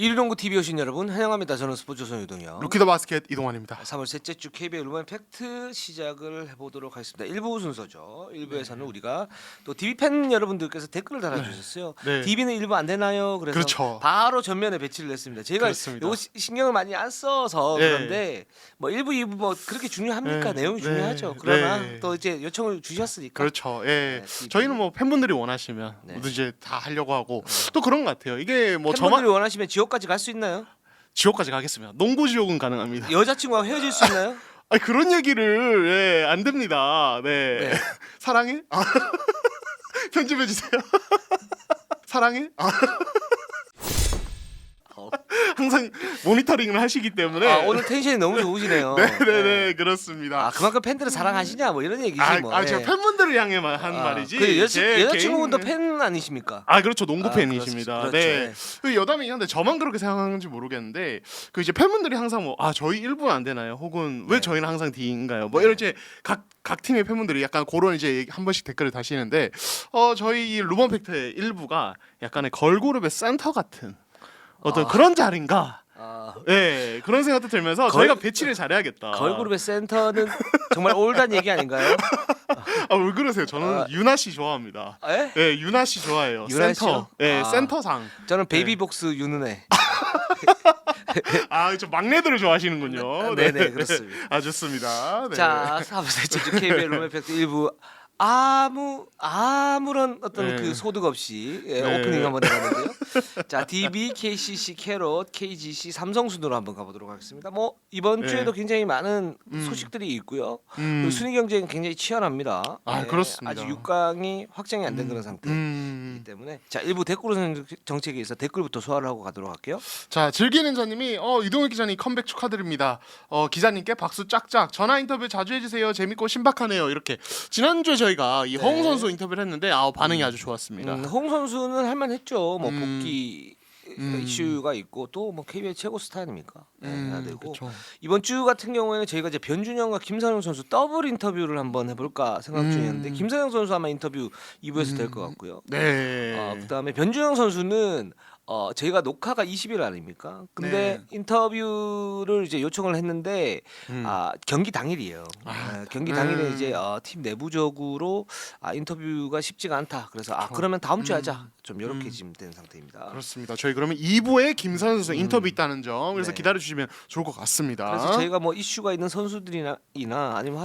일용구 TV 오신 여러분 환영합니다. 저는 스포츠조선 유동현. 루키더 바스켓 이동환입니다. 3월 셋째 주 KBL 루멘 팩트 시작을 해보도록 하겠습니다. 1부 순서죠. 1부에서는 우리가 또 DB 팬 여러분들께서 댓글을 달아주셨어요. 네. DB는 1부 안 되나요? 그래서 그렇죠. 바로 전면에 배치를 했습니다. 제가 그렇습니다. 이거 신경을 많이 안 써서 네. 그런데 뭐 1부, 2부 뭐 그렇게 중요합니까? 네. 내용이 네. 중요하죠. 그러나 네. 또 이제 요청을 주셨으니까. 그렇죠. 예. 네, 저희는 뭐 팬분들이 원하시면 네. 모두 이제 다 하려고 하고 또 그런 것 같아요. 이게 뭐 팬분들이 저만 원하시면 지옥까지 갈 수 있나요? 지옥까지 가겠습니다. 농구 지옥은 가능합니다. 여자친구와 헤어질 수 있나요? 아니 그런 얘기를 안 됩니다. 네. 네. 사랑해? 아. 편집해 주세요. 사랑해? 아. 항상 모니터링을 하시기 때문에 오늘 텐션이 너무 좋으시네요. 네네네 그렇습니다. 그만큼 팬들을 사랑하시냐 뭐 이런 얘기지 뭐. 제가 팬분들을 향해만 한 말이지. 그 제 여자친구분도 개인- 팬 아니십니까? 그렇죠. 농구 팬이십니다. 그렇죠. 네. 그 여담이긴 한데 저만 그렇게 생각하는지 모르겠는데 그 이제 팬분들이 항상 뭐 저희 1부 안 되나요? 혹은 왜 네. 저희는 항상 D인가요? 뭐 네. 이런 이제 각 팀의 팬분들이 약간 그런 이제 한 번씩 댓글을 다시는데 저희 이 루먼 팩트의 1부가 약간의 걸그룹의 센터 같은 어떤 그런 자리인가? 네, 그런 생각도 들면서 저희가 배치를 잘해야겠다. 걸그룹의 센터는 정말 올드한 얘기 아닌가요? 왜 그러세요? 저는 유나 씨 좋아합니다. 에? 네, 유나 씨 좋아해요. 유나 센터. 씨요? 네, 센터상. 저는 베이비복스 윤은혜. 저 막내들을 좋아하시는군요. 네네, 그렇습니다. 좋습니다. 네. 자, 3월 셋째 주 KBL 루멘 팩트 1부 아무런 어떤 네. 그 소득 없이 네. 오프닝 한번 해봤는데요. 자, DB, KCC, 캐롯, KGC, 삼성 순으로 한번 가보도록 하겠습니다. 뭐 이번 네. 주에도 굉장히 많은 소식들이 있고요. 그리고 순위 경쟁이 굉장히 치열합니다. 그렇습니다. 아직 6강이 확정이 안 된 그런 상태이기 음. 때문에 자, 일부 댓글 정책에서 댓글부터 소화를 하고 가도록 할게요. 자, 즐기는 자님이 이동욱 기자님 컴백 축하드립니다. 기자님께 박수 짝짝. 전화 인터뷰 자주 해주세요. 재밌고 신박하네요. 이렇게 지난주에 저희가 이 허웅 선수 인터뷰를 했는데 반응이 아주 좋았습니다. 홍 선수는 할만했죠. 뭐 음. 복귀 이슈가 있고 또 뭐 KBL 최고 스타 아닙니까? 해야 되고 그쵸. 이번 주 같은 경우에는 저희가 이제 변준영과 김선영 선수 더블 인터뷰를 한번 해볼까 생각 중이었는데 김선영 선수 아마 인터뷰 2부에서 될 것 같고요. 네. 그다음에 변준영 선수는 저희가 녹화가 20일 아닙니까? 근데 네. 인터뷰를 이제 요청을 했는데 경기 당일이에요. 경기 당일에 이제 팀 내부적으로 인터뷰가 쉽지가 않다. 그래서 그러면 다음 주에 하자. 좀 이렇게 지금 된 상태입니다. 그렇습니다. 저희 그러면 2부에 김선영 선수 인터뷰 있다는 점 그래서 네. 기다려 주시면 좋을 것 같습니다. 그래서 저희가 뭐 이슈가 있는 선수들이나 아니면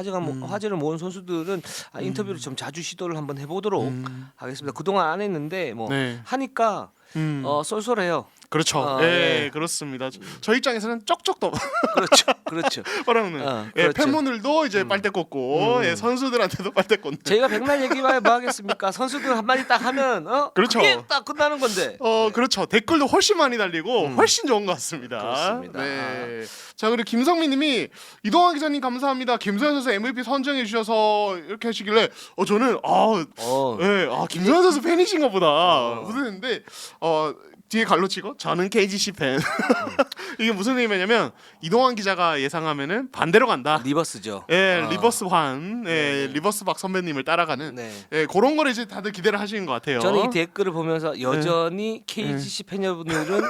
화제를 모은 선수들은 인터뷰를 좀 자주 시도를 한번 해보도록 하겠습니다. 그동안 안 했는데 뭐 네. 하니까 쏠쏠해요. 그렇죠. 예. 그렇습니다. 저희 입장에서는 쩍쩍도 그렇죠. 바라는 그렇죠. 팬분들도 이제 빨대 꽂고 선수들한테도 빨대 꽂는. 저희가 백날 얘기만 뭐 하겠습니까? 선수들 한마디 딱 하면 그렇죠. 그게 딱 끝나는 건데. 그렇죠. 댓글도 훨씬 많이 달리고 훨씬 좋은 것 같습니다. 그렇습니다. 네. 자, 그리고 김성민님이 이동환 기자님 감사합니다. 김소연 선수 MVP 선정해 주셔서 이렇게 하시길래 저는 김소연 선수 팬이신가 보다 무슨했는데 뒤에 갈로치고 저는 KGC 팬. 이게 무슨 의미냐면 이동환 기자가 예상하면은 반대로 간다. 리버스죠. 리버스 환, 리버스 박 선배님을 따라가는 그런 거를 이제 다들 기대를 하시는 것 같아요. 저는 이 댓글을 보면서 여전히 KGC 팬 여러분들은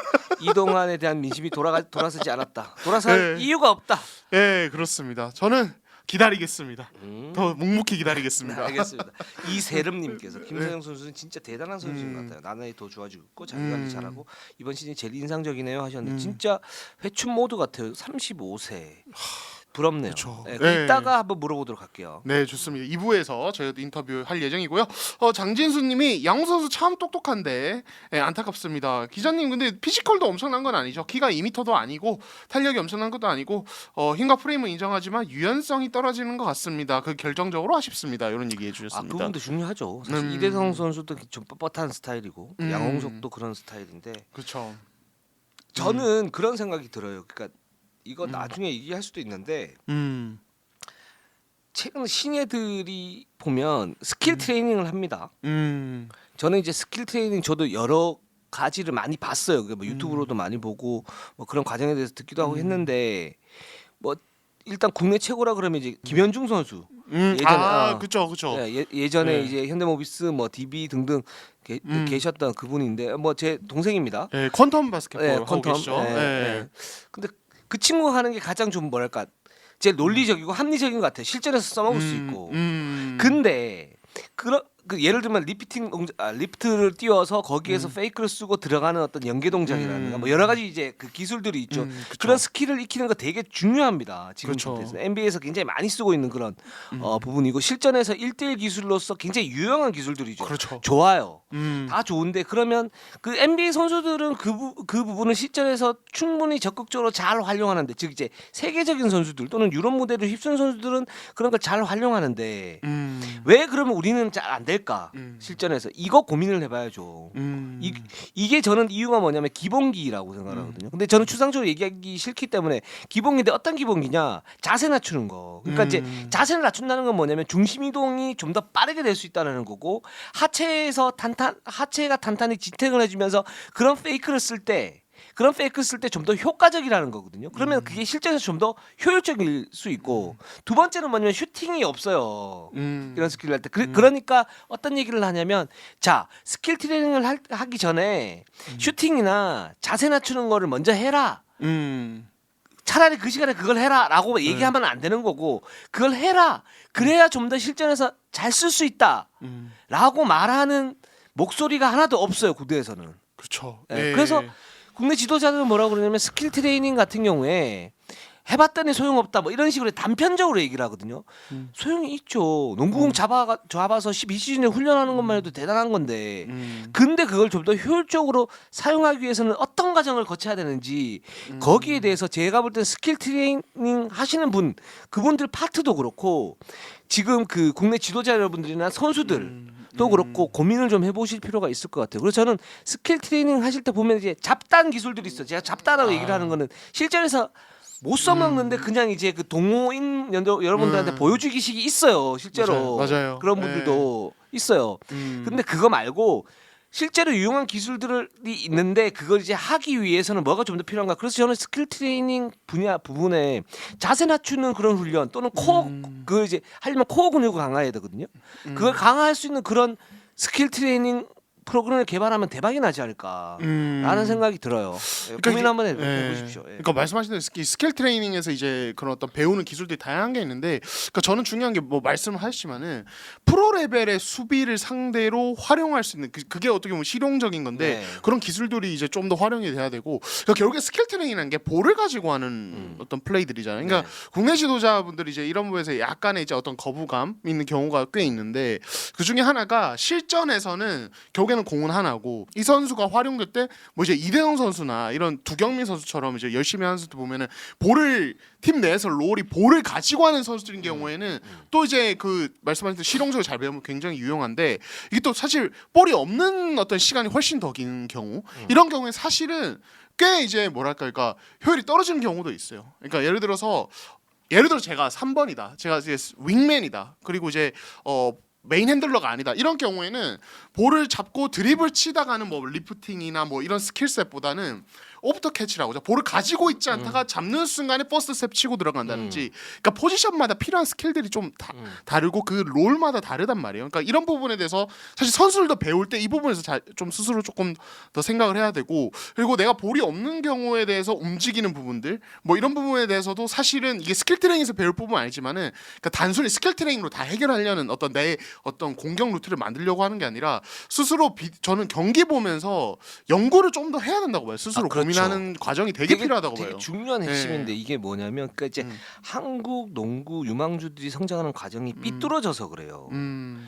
이동환에 대한 민심이 돌아서지 않았다. 돌아설 이유가 없다. 그렇습니다. 저는 기다리겠습니다. 더 묵묵히 기다리겠습니다. 알겠습니다. 이세름님께서 김선영 선수는 진짜 대단한 선수인 것 같아요. 나날이 더 좋아지고 있고 자기관리 잘하고 이번 시즌이 제일 인상적이네요 하셨는데 진짜 회춘 모드 같아요. 35세. 부럽네요. 그쵸. 이따가 한번 물어보도록 할게요. 네, 좋습니다. 2부에서 저희도 인터뷰 할 예정이고요. 장진수님이 양호 선수 참 똑똑한데 안타깝습니다. 기자님 근데 피지컬도 엄청난 건 아니죠. 키가 2m도 아니고 탄력이 엄청난 것도 아니고 힘과 프레임은 인정하지만 유연성이 떨어지는 것 같습니다. 그 결정적으로 아쉽습니다. 이런 얘기해 주셨습니다. 그 부분도 중요하죠. 사실 이대성 선수도 좀 뻣뻣한 스타일이고 양홍석도 그런 스타일인데. 그렇죠. 저는 그런 생각이 들어요. 그러니까 이거 나중에 얘기할 수도 있는데 최근 신예들이 보면 스킬 트레이닝을 합니다. 저는 이제 스킬 트레이닝 저도 여러 가지를 많이 봤어요. 뭐 유튜브로도 많이 보고 뭐 그런 과정에 대해서 듣기도 하고 했는데 뭐 일단 국내 최고라 그러면 이제 김현중 선수 예전에 그쵸. 예전에 네. 이제 현대모비스 뭐 DB 등등 계셨던 그분인데 뭐 제 동생입니다. 네, 퀀텀 바스켓볼 네, 하고 퀀텀. 계시죠. 네, 네. 네. 근데 그 친구가 하는 게 가장 좀 뭐랄까 제일 논리적이고 합리적인 것 같아요. 실전에서 써먹을 수 있고. 근데 그 예를 들면 리프트를 띄워서 거기에서 페이크를 쓰고 들어가는 어떤 연계 동작이라든가 뭐 여러 가지 이제 그 기술들이 있죠. 그쵸. 그런 스킬을 익히는 거 되게 중요합니다. 지금 그쵸. 상태에서 NBA에서 굉장히 많이 쓰고 있는 그런 부분이고 실전에서 1대1 기술로서 굉장히 유용한 기술들이죠. 그렇죠. 좋아요. 음. 다 좋은데 그러면 그 NBA 선수들은 그 부분을 실전에서 충분히 적극적으로 잘 활용하는데 즉 이제 세계적인 선수들 또는 유럽 무대를 휩쓴 선수들은 그런 걸 잘 활용하는데 왜 그러면 우리는 잘 안 될까? 실전에서 이거 고민을 해봐야죠. 이게 저는 이유가 뭐냐면 기본기라고 생각하거든요. 근데 저는 추상적으로 얘기하기 싫기 때문에 기본기인데 어떤 기본기냐? 자세 낮추는 거. 그러니까 이제 자세를 낮춘다는 건 뭐냐면 중심 이동이 좀 더 빠르게 될 수 있다는 거고 하체가 탄탄히 지탱을 해주면서 그런 페이크를 쓸 때 좀 더 효과적이라는 거거든요. 그러면 그게 실전에서 좀 더 효율적일 수 있고 두 번째는 뭐냐면 슈팅이 없어요. 이런 스킬을 할 때. 그러니까 어떤 얘기를 하냐면 자 스킬 트레이닝을 하기 전에 슈팅이나 자세 낮추는 거를 먼저 해라. 차라리 그 시간에 그걸 해라라고 얘기하면 안 되는 거고 그걸 해라. 그래야 좀 더 실전에서 잘 쓸 수 있다라고 말하는 목소리가 하나도 없어요. 구대에서는. 그렇죠. 네. 그래서 국내 지도자들은 뭐라고 그러냐면 스킬 트레이닝 같은 경우에 해봤더니 소용없다 뭐 이런 식으로 단편적으로 얘기를 하거든요. 소용이 있죠. 농구공 잡아서 12시즌에 훈련하는 것만 해도 대단한 건데 근데 그걸 좀 더 효율적으로 사용하기 위해서는 어떤 과정을 거쳐야 되는지 거기에 대해서 제가 볼 때 스킬 트레이닝 하시는 그분들 파트도 그렇고 지금 그 국내 지도자 여러분들이나 선수들 또 그렇고 고민을 좀 해보실 필요가 있을 것 같아요. 그래서 저는 스킬 트레이닝 하실 때 보면 이제 잡단 기술들이 있어요. 제가 잡단이라고 얘기를 하는 거는 실전에서 못 써먹는데 그냥 이제 그 동호인 여러분들한테 보여주기식이 있어요. 실제로 맞아요. 그런 분들도 있어요. 근데 그거 말고 실제로 유용한 기술들이 있는데 그걸 이제 하기 위해서는 뭐가 좀 더 필요한가? 그래서 저는 스킬 트레이닝 부분에 자세 낮추는 그런 훈련 또는 코어 그 이제 하려면 코어 근육을 강화해야 되거든요. 그걸 강화할 수 있는 그런 스킬 트레이닝 프로그램을 개발하면 대박이 나지 않을까라는 생각이 들어요. 그러니까 고민 이게- 한번 예. 해보십시오. 예. 그러니까 말씀하신 스킬 트레이닝에서 이제 그런 어떤 배우는 기술들이 다양한 게 있는데, 그러니까 저는 중요한 게 뭐 말씀을 하셨지만은 프로 레벨의 수비를 상대로 활용할 수 있는 그게 어떻게 보면 실용적인 건데 네. 그런 기술들이 이제 좀 더 활용이 돼야 되고, 그러니까 결국에 스킬 트레이닝이라는 게 볼을 가지고 하는 어떤 플레이들이잖아요. 그러니까 국내 지도자분들이 이제 이런 부분에서 약간의 이제 어떤 거부감 있는 경우가 꽤 있는데 그 중에 하나가 실전에서는 결국에는 공은 하나고 이 선수가 활용될 때 뭐 이제 이대영 선수나 이런 두경민 선수처럼 이제 열심히 하는 선수들 보면은 볼을 팀 내에서 롤이 볼을 가지고 하는 선수들인 경우에는 또 이제 그 말씀하신 대로 실용적으로 잘 배우면 굉장히 유용한데 이게 또 사실 볼이 없는 어떤 시간이 훨씬 더 긴 경우 이런 경우에 사실은 꽤 이제 뭐랄까 그러니까 효율이 떨어지는 경우도 있어요. 그러니까 예를 들어 제가 3번이다. 제가 이제 윙맨이다. 그리고 이제 메인 핸들러가 아니다. 이런 경우에는 볼을 잡고 드리블 치다가는 뭐 리프팅이나 뭐 이런 스킬셋보다는 오프터 캐치라고 하죠. 볼을 가지고 있지 않다가 잡는 순간에 버스트 스텝 치고 들어간다든지 그러니까 포지션마다 필요한 스킬들이 좀 다르고 그 롤마다 다르단 말이에요. 그러니까 이런 부분에 대해서 사실 선수들도 배울 때 이 부분에서 좀 스스로 조금 더 생각을 해야 되고 그리고 내가 볼이 없는 경우에 대해서 움직이는 부분들 뭐 이런 부분에 대해서도 사실은 이게 스킬 트레이닝에서 배울 부분은 아니지만은 그러니까 단순히 스킬 트레이닝으로 다 해결하려는 어떤 내 어떤 공격 루트를 만들려고 하는 게 아니라 스스로 저는 경기 보면서 연구를 좀 더 해야 된다고 봐요. 스스로 그렇죠. 고민하는 과정이 되게 필요하다고 되게 봐요. 중요한 핵심인데 네. 이게 뭐냐면 그러니까 이제 한국 농구 유망주들이 성장하는 과정이 삐뚤어져서 그래요.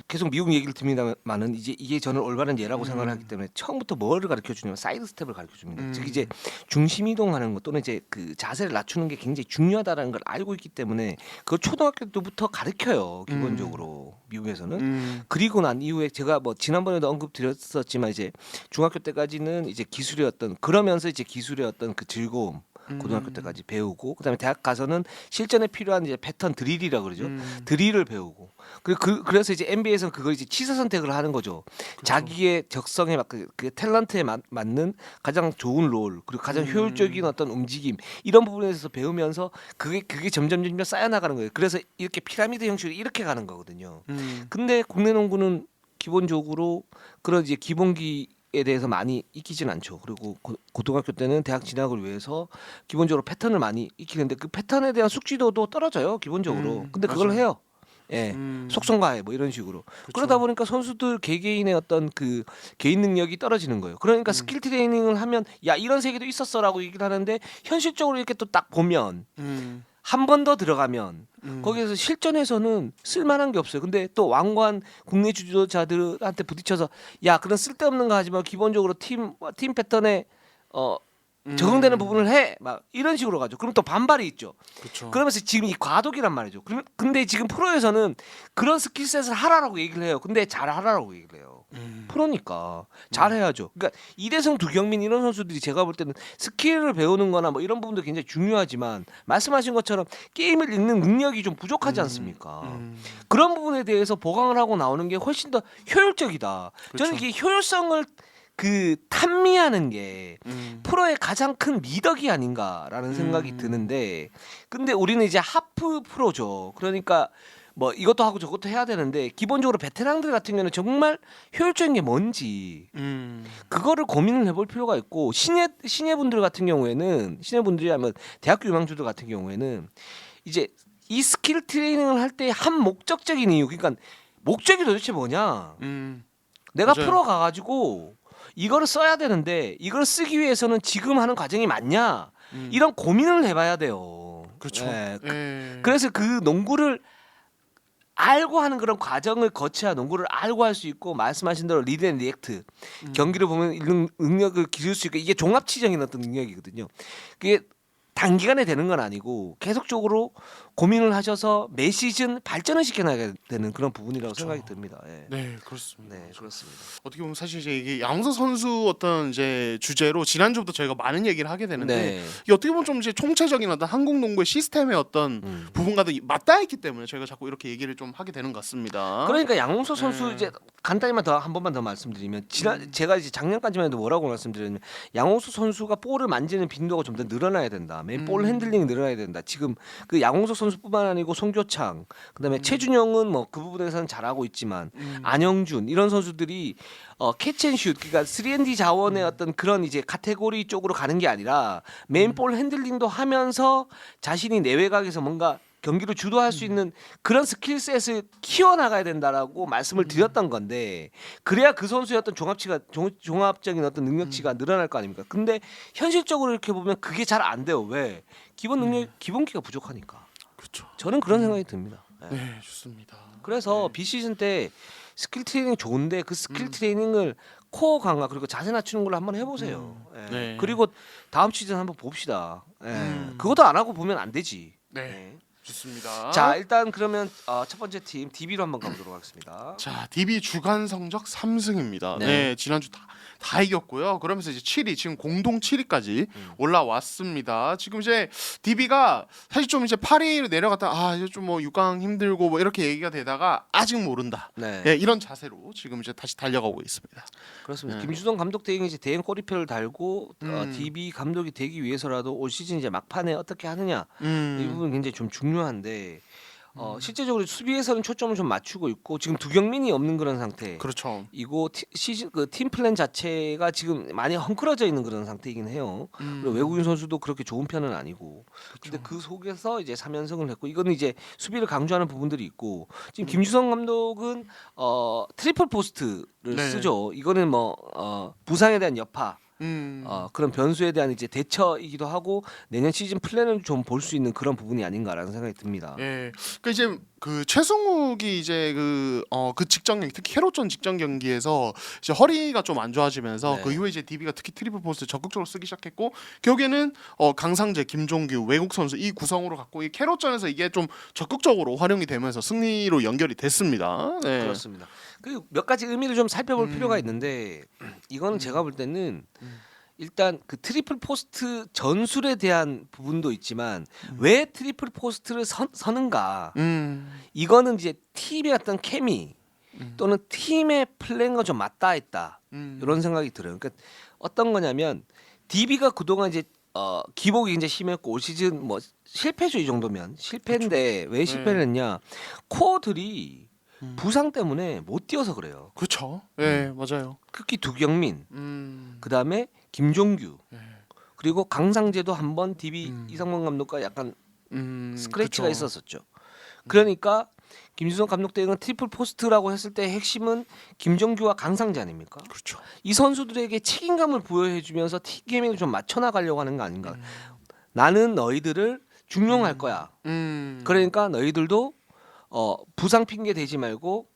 계속 미국 얘기를 듭니다만은 이제 이게 저는 올바른 예라고 생각을 하기 때문에 처음부터 뭐를 가르쳐 주냐면 사이드 스텝을 가르쳐 줍니다. 즉 이제 중심 이동하는 것 또는 이제 그 자세를 낮추는 게 굉장히 중요하다라는 걸 알고 있기 때문에 그걸 초등학교 때부터 가르쳐요. 기본적으로 미국에서는. 그리고 난 이후에 제가 뭐 지난번에도 언급드렸었지만 이제 중학교 때까지는 이제 기술의 어떤 그러면서 이제 기술의 어떤 그 즐거움 고등학교 때까지 배우고 그다음에 대학 가서는 실전에 필요한 이제 패턴 드릴이라고 그러죠. 드릴을 배우고 그래서 이제 NBA에서는 그걸 이제 취사 선택을 하는 거죠. 자기의 적성에 맞그 탤런트에 맞는 가장 좋은 롤 그리고 가장 효율적인 어떤 움직임 이런 부분에 대해서 배우면서 그게 점점 쌓여 나가는 거예요. 그래서 이렇게 피라미드 형식으로 이렇게 가는 거거든요. 근데 국내 농구는 기본적으로 그런 이제 기본기에 대해서 많이 익히진 않죠. 그리고 고등학교 때는 대학 진학을 위해서 기본적으로 패턴을 많이 익히는데 그 패턴에 대한 숙지도도 떨어져요. 기본적으로. 근데 그걸 맞아요. 해요. 예, 속성과해 뭐 이런 식으로. 그쵸. 그러다 보니까 선수들 개개인의 어떤 그 개인 능력이 떨어지는 거예요. 그러니까 스킬 트레이닝을 하면 야 이런 세계도 있었어라고 얘기를 하는데 현실적으로 이렇게 또 딱 보면 한 번 더 들어가면 거기에서 실전에서는 쓸만한 게 없어요. 근데 또 왕관 국내 주도자들한테 부딪혀서 야 그런 쓸데없는 거 하지 마. 기본적으로 팀 패턴에 적응되는 부분을 해. 막 이런 식으로 가죠. 그럼 또 반발이 있죠. 그렇죠. 그러면서 지금 이 과도기란 말이죠. 근데 지금 프로에서는 그런 스킬셋을 하라라고 얘기를 해요. 근데 잘 하라라고 얘기를 해요. 프로니까 잘 해야죠. 그러니까 이대성, 두경민 이런 선수들이 제가 볼 때는 스킬을 배우는 거나 뭐 이런 부분도 굉장히 중요하지만 말씀하신 것처럼 게임을 읽는 능력이 좀 부족하지 않습니까? 그런 부분에 대해서 보강을 하고 나오는 게 훨씬 더 효율적이다. 저는 이게 효율성을 탐미하는 게 프로의 가장 큰 미덕이 아닌가라는 생각이 드는데 근데 우리는 이제 하프 프로죠. 그러니까 뭐 이것도 하고 저것도 해야 되는데 기본적으로 베테랑들 같은 경우는 정말 효율적인 게 뭔지 그거를 고민을 해볼 필요가 있고 신예분들 같은 경우에는 신예분들이 하면 대학교 유망주들 같은 경우에는 이제 이 스킬 트레이닝을 할 때 한 목적적인 이유 그러니까 목적이 도대체 뭐냐 내가 맞아요. 프로 가가지고 이거를 써야 되는데 이걸 쓰기 위해서는 지금 하는 과정이 맞냐 이런 고민을 해봐야 돼요. 그렇죠. 예. 예. 그래서 그 농구를 알고 하는 그런 과정을 거쳐야 농구를 알고 할 수 있고 말씀하신 대로 리드 앤 리액트 경기를 보면 능력을 기를 수 있고 이게 종합치적인 어떤 능력이거든요. 그게 단기간에 되는 건 아니고 계속적으로 고민을 하셔서 매 시즌 발전을 시켜나가야 되는 그런 부분이라고 생각이 듭니다. 예. 네, 그렇습니다. 네, 그렇습니다. 어떻게 보면 사실 이제 이게 양홍석 선수 어떤 이제 주제로 지난주부터 저희가 많은 얘기를 하게 되는데 네. 이게 어떻게 보면 좀 이제 총체적인 어떤 한국 농구의 시스템의 어떤 부분과도 맞닿아 있기 때문에 저희가 자꾸 이렇게 얘기를 좀 하게 되는 것 같습니다. 그러니까 양홍석 선수 네. 이제 간단히만 한 번만 더 말씀드리면 제가 이제 작년까지만 해도 뭐라고 말씀드렸냐면 양홍석 선수가 볼을 만지는 빈도가 좀 더 늘어나야 된다. 맨 볼 핸들링이 늘어나야 된다. 지금 그 양홍석 선수뿐만 아니고 송교창, 그다음에 최준영은 뭐 그 부분에서는 잘하고 있지만 안영준 이런 선수들이 캐치앤슛 그러니까 3&D 자원의 어떤 그런 이제 카테고리 쪽으로 가는 게 아니라 메인 볼 핸들링도 하면서 자신이 내외곽에서 뭔가 경기를 주도할 수 있는 그런 스킬셋을 키워나가야 된다라고 말씀을 드렸던 건데 그래야 그 선수의 어떤 종합적인 어떤 능력치가 늘어날 거 아닙니까? 근데 현실적으로 이렇게 보면 그게 잘 안 돼요. 왜? 기본기가 부족하니까. 그렇죠. 저는 그런 생각이 듭니다. 예. 네, 좋습니다. 그래서 비시즌 때 스킬 트레이닝 좋은데 그 스킬 트레이닝을 코어 강화 그리고 자세 낮추는 걸로 한번 해보세요. 예. 네. 그리고 다음 시즌 한번 봅시다. 예. 그것도 안 하고 보면 안 되지. 네. 예. 좋습니다. 자 일단 그러면 첫 번째 팀 DB로 한번 가보도록 하겠습니다. 자, DB 주간 성적 3승입니다. 네. 네, 지난주 다 이겼고요. 그러면서 이제 7위, 지금 공동 7위까지 올라왔습니다. 지금 이제 DB가 사실 좀 이제 8위로 내려갔다. 이제 좀 뭐 6강 힘들고 뭐 이렇게 얘기가 되다가 아직 모른다. 네. 네, 이런 자세로 지금 이제 다시 달려가고 있습니다. 그렇습니다. 네. 김주성 감독 대행이 이제 대행 꼬리표를 달고 DB 감독이 되기 위해서라도 올 시즌 이제 막판에 어떻게 하느냐 이 부분 굉장히 좀 중요한데 실제적으로 수비에서는 초점을 좀 맞추고 있고 지금 두경민이 없는 그런 상태. 그렇죠. 이거 시즌 팀 플랜 자체가 지금 많이 헝클어져 있는 그런 상태이긴 해요. 그리고 외국인 선수도 그렇게 좋은 편은 아니고. 근데 그 속에서 이제 3연승을 했고 이거는 이제 수비를 강조하는 부분들이 있고 지금 김주성 감독은 트리플 포스트를 네. 쓰죠. 이거는 뭐 부상에 대한 여파 그런 변수에 대한 이제 대처이기도 하고 내년 시즌 플랜을 좀 볼 수 있는 그런 부분이 아닌가라는 생각이 듭니다. 예. 그러니까 이제 그 최승욱이 이제 그 직전 경기 특히 캐롯전 직전 경기에서 이제 허리가 좀 안 좋아지면서 네. 그 이후에 이제 DB가 특히 트리플 포스트 적극적으로 쓰기 시작했고 결국에는 강상재, 김종규 외국 선수 이 구성으로 갖고 이 캐롯전에서 이게 좀 적극적으로 활용이 되면서 승리로 연결이 됐습니다. 네. 그렇습니다. 그 몇 가지 의미를 좀 살펴볼 필요가 있는데 이거는 제가 볼 때는 일단 그 트리플 포스트 전술에 대한 부분도 있지만 왜 트리플 포스트를 서는가 이거는 이제 팀의 어떤 케미 또는 팀의 플랜과 좀 맞닿아 있다 이런 생각이 들어요. 그러니까 어떤 거냐면 DB가 그동안 이제 기복이 굉장히 심했고 올 시즌 뭐 실패죠 이 정도면 실패인데 왜 실패를 했냐 코어들이 부상 때문에 못 뛰어서 그래요. 그렇죠. 예, 맞아요. 특히 두경민, 그다음에 김종규, 그리고 강상재도 한번 DB 이상범 감독과 약간 스크래치가 그쵸. 있었었죠. 그러니까 김준성 감독 때는 트리플 포스트라고 했을 때 핵심은 김종규와 강상재 아닙니까? 그렇죠. 이 선수들에게 책임감을 부여해주면서 팀 게임을 좀 맞춰나가려고 하는 거 아닌가? 나는 너희들을 중용할 거야. 그러니까 너희들도 부상 핑계 대지 말고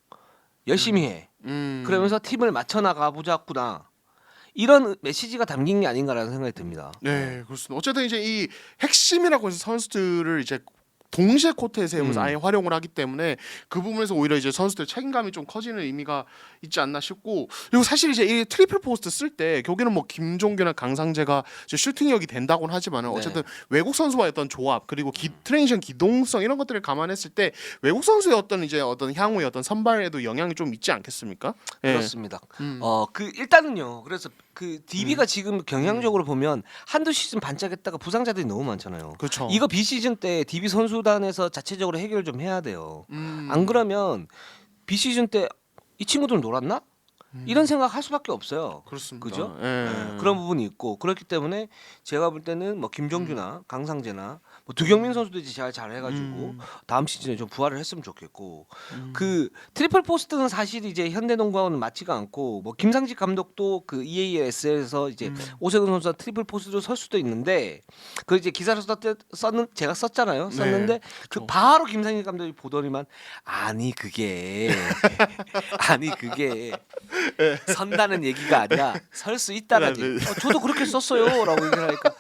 열심히 해. 그러면서 팀을 맞춰나가 보자꾸나. 이런 메시지가 담긴 게 아닌가라는 생각이 듭니다. 네, 그렇습니다. 어쨌든 이제 이 핵심이라고 해서 선수들을 이제 동시에 코트에 세우면서 아예 활용을 하기 때문에 그 부분에서 오히려 이제 선수들 책임감이 좀 커지는 의미가 있지 않나 싶고 그리고 사실 이제 이 트리플 포스트 쓸 때 결국에는 뭐 김종규나 강상재가 이제 슈팅력이 된다고는 하지만은 어쨌든 외국 선수와의 어떤 조합 그리고 트랜지션 기동성 이런 것들을 감안했을 때 외국 선수의 어떤 이제 어떤 향후의 어떤 선발에도 영향이 좀 있지 않겠습니까? 예. 그렇습니다. 그 일단은요. 그래서 그 DB가 지금 경향적으로 보면 한두 시즌 반짝했다가 부상자들이 너무 많잖아요. 그렇죠. 이거 비시즌 때 DB 선수단에서 자체적으로 해결 좀 해야 돼요. 안 그러면 비시즌 때 이 친구들 놀았나? 이런 생각할 수밖에 없어요. 그렇습니다. 그죠? 예. 그런 부분이 있고 그렇기 때문에 제가 볼 때는 뭐 김종규나 강상재나 뭐 두경민 선수도 이제 잘 해가지고 다음 시즌에 좀 부활을 했으면 좋겠고 그 트리플 포스트는 사실 이제 현대농구와는 맞지가 않고 뭐 김상식 감독도 그 EAS에서 이제 오세근 선수가 트리플 포스트로 설 수도 있는데 그 이제 기사를 썼는 제가 썼잖아요. 썼는데 그 바로 김상식 감독이 보더니만 아니 그게 선다는 얘기가 아니라 설 수 있다라지. 저도 그렇게 썼어요라고 얘기를 하니까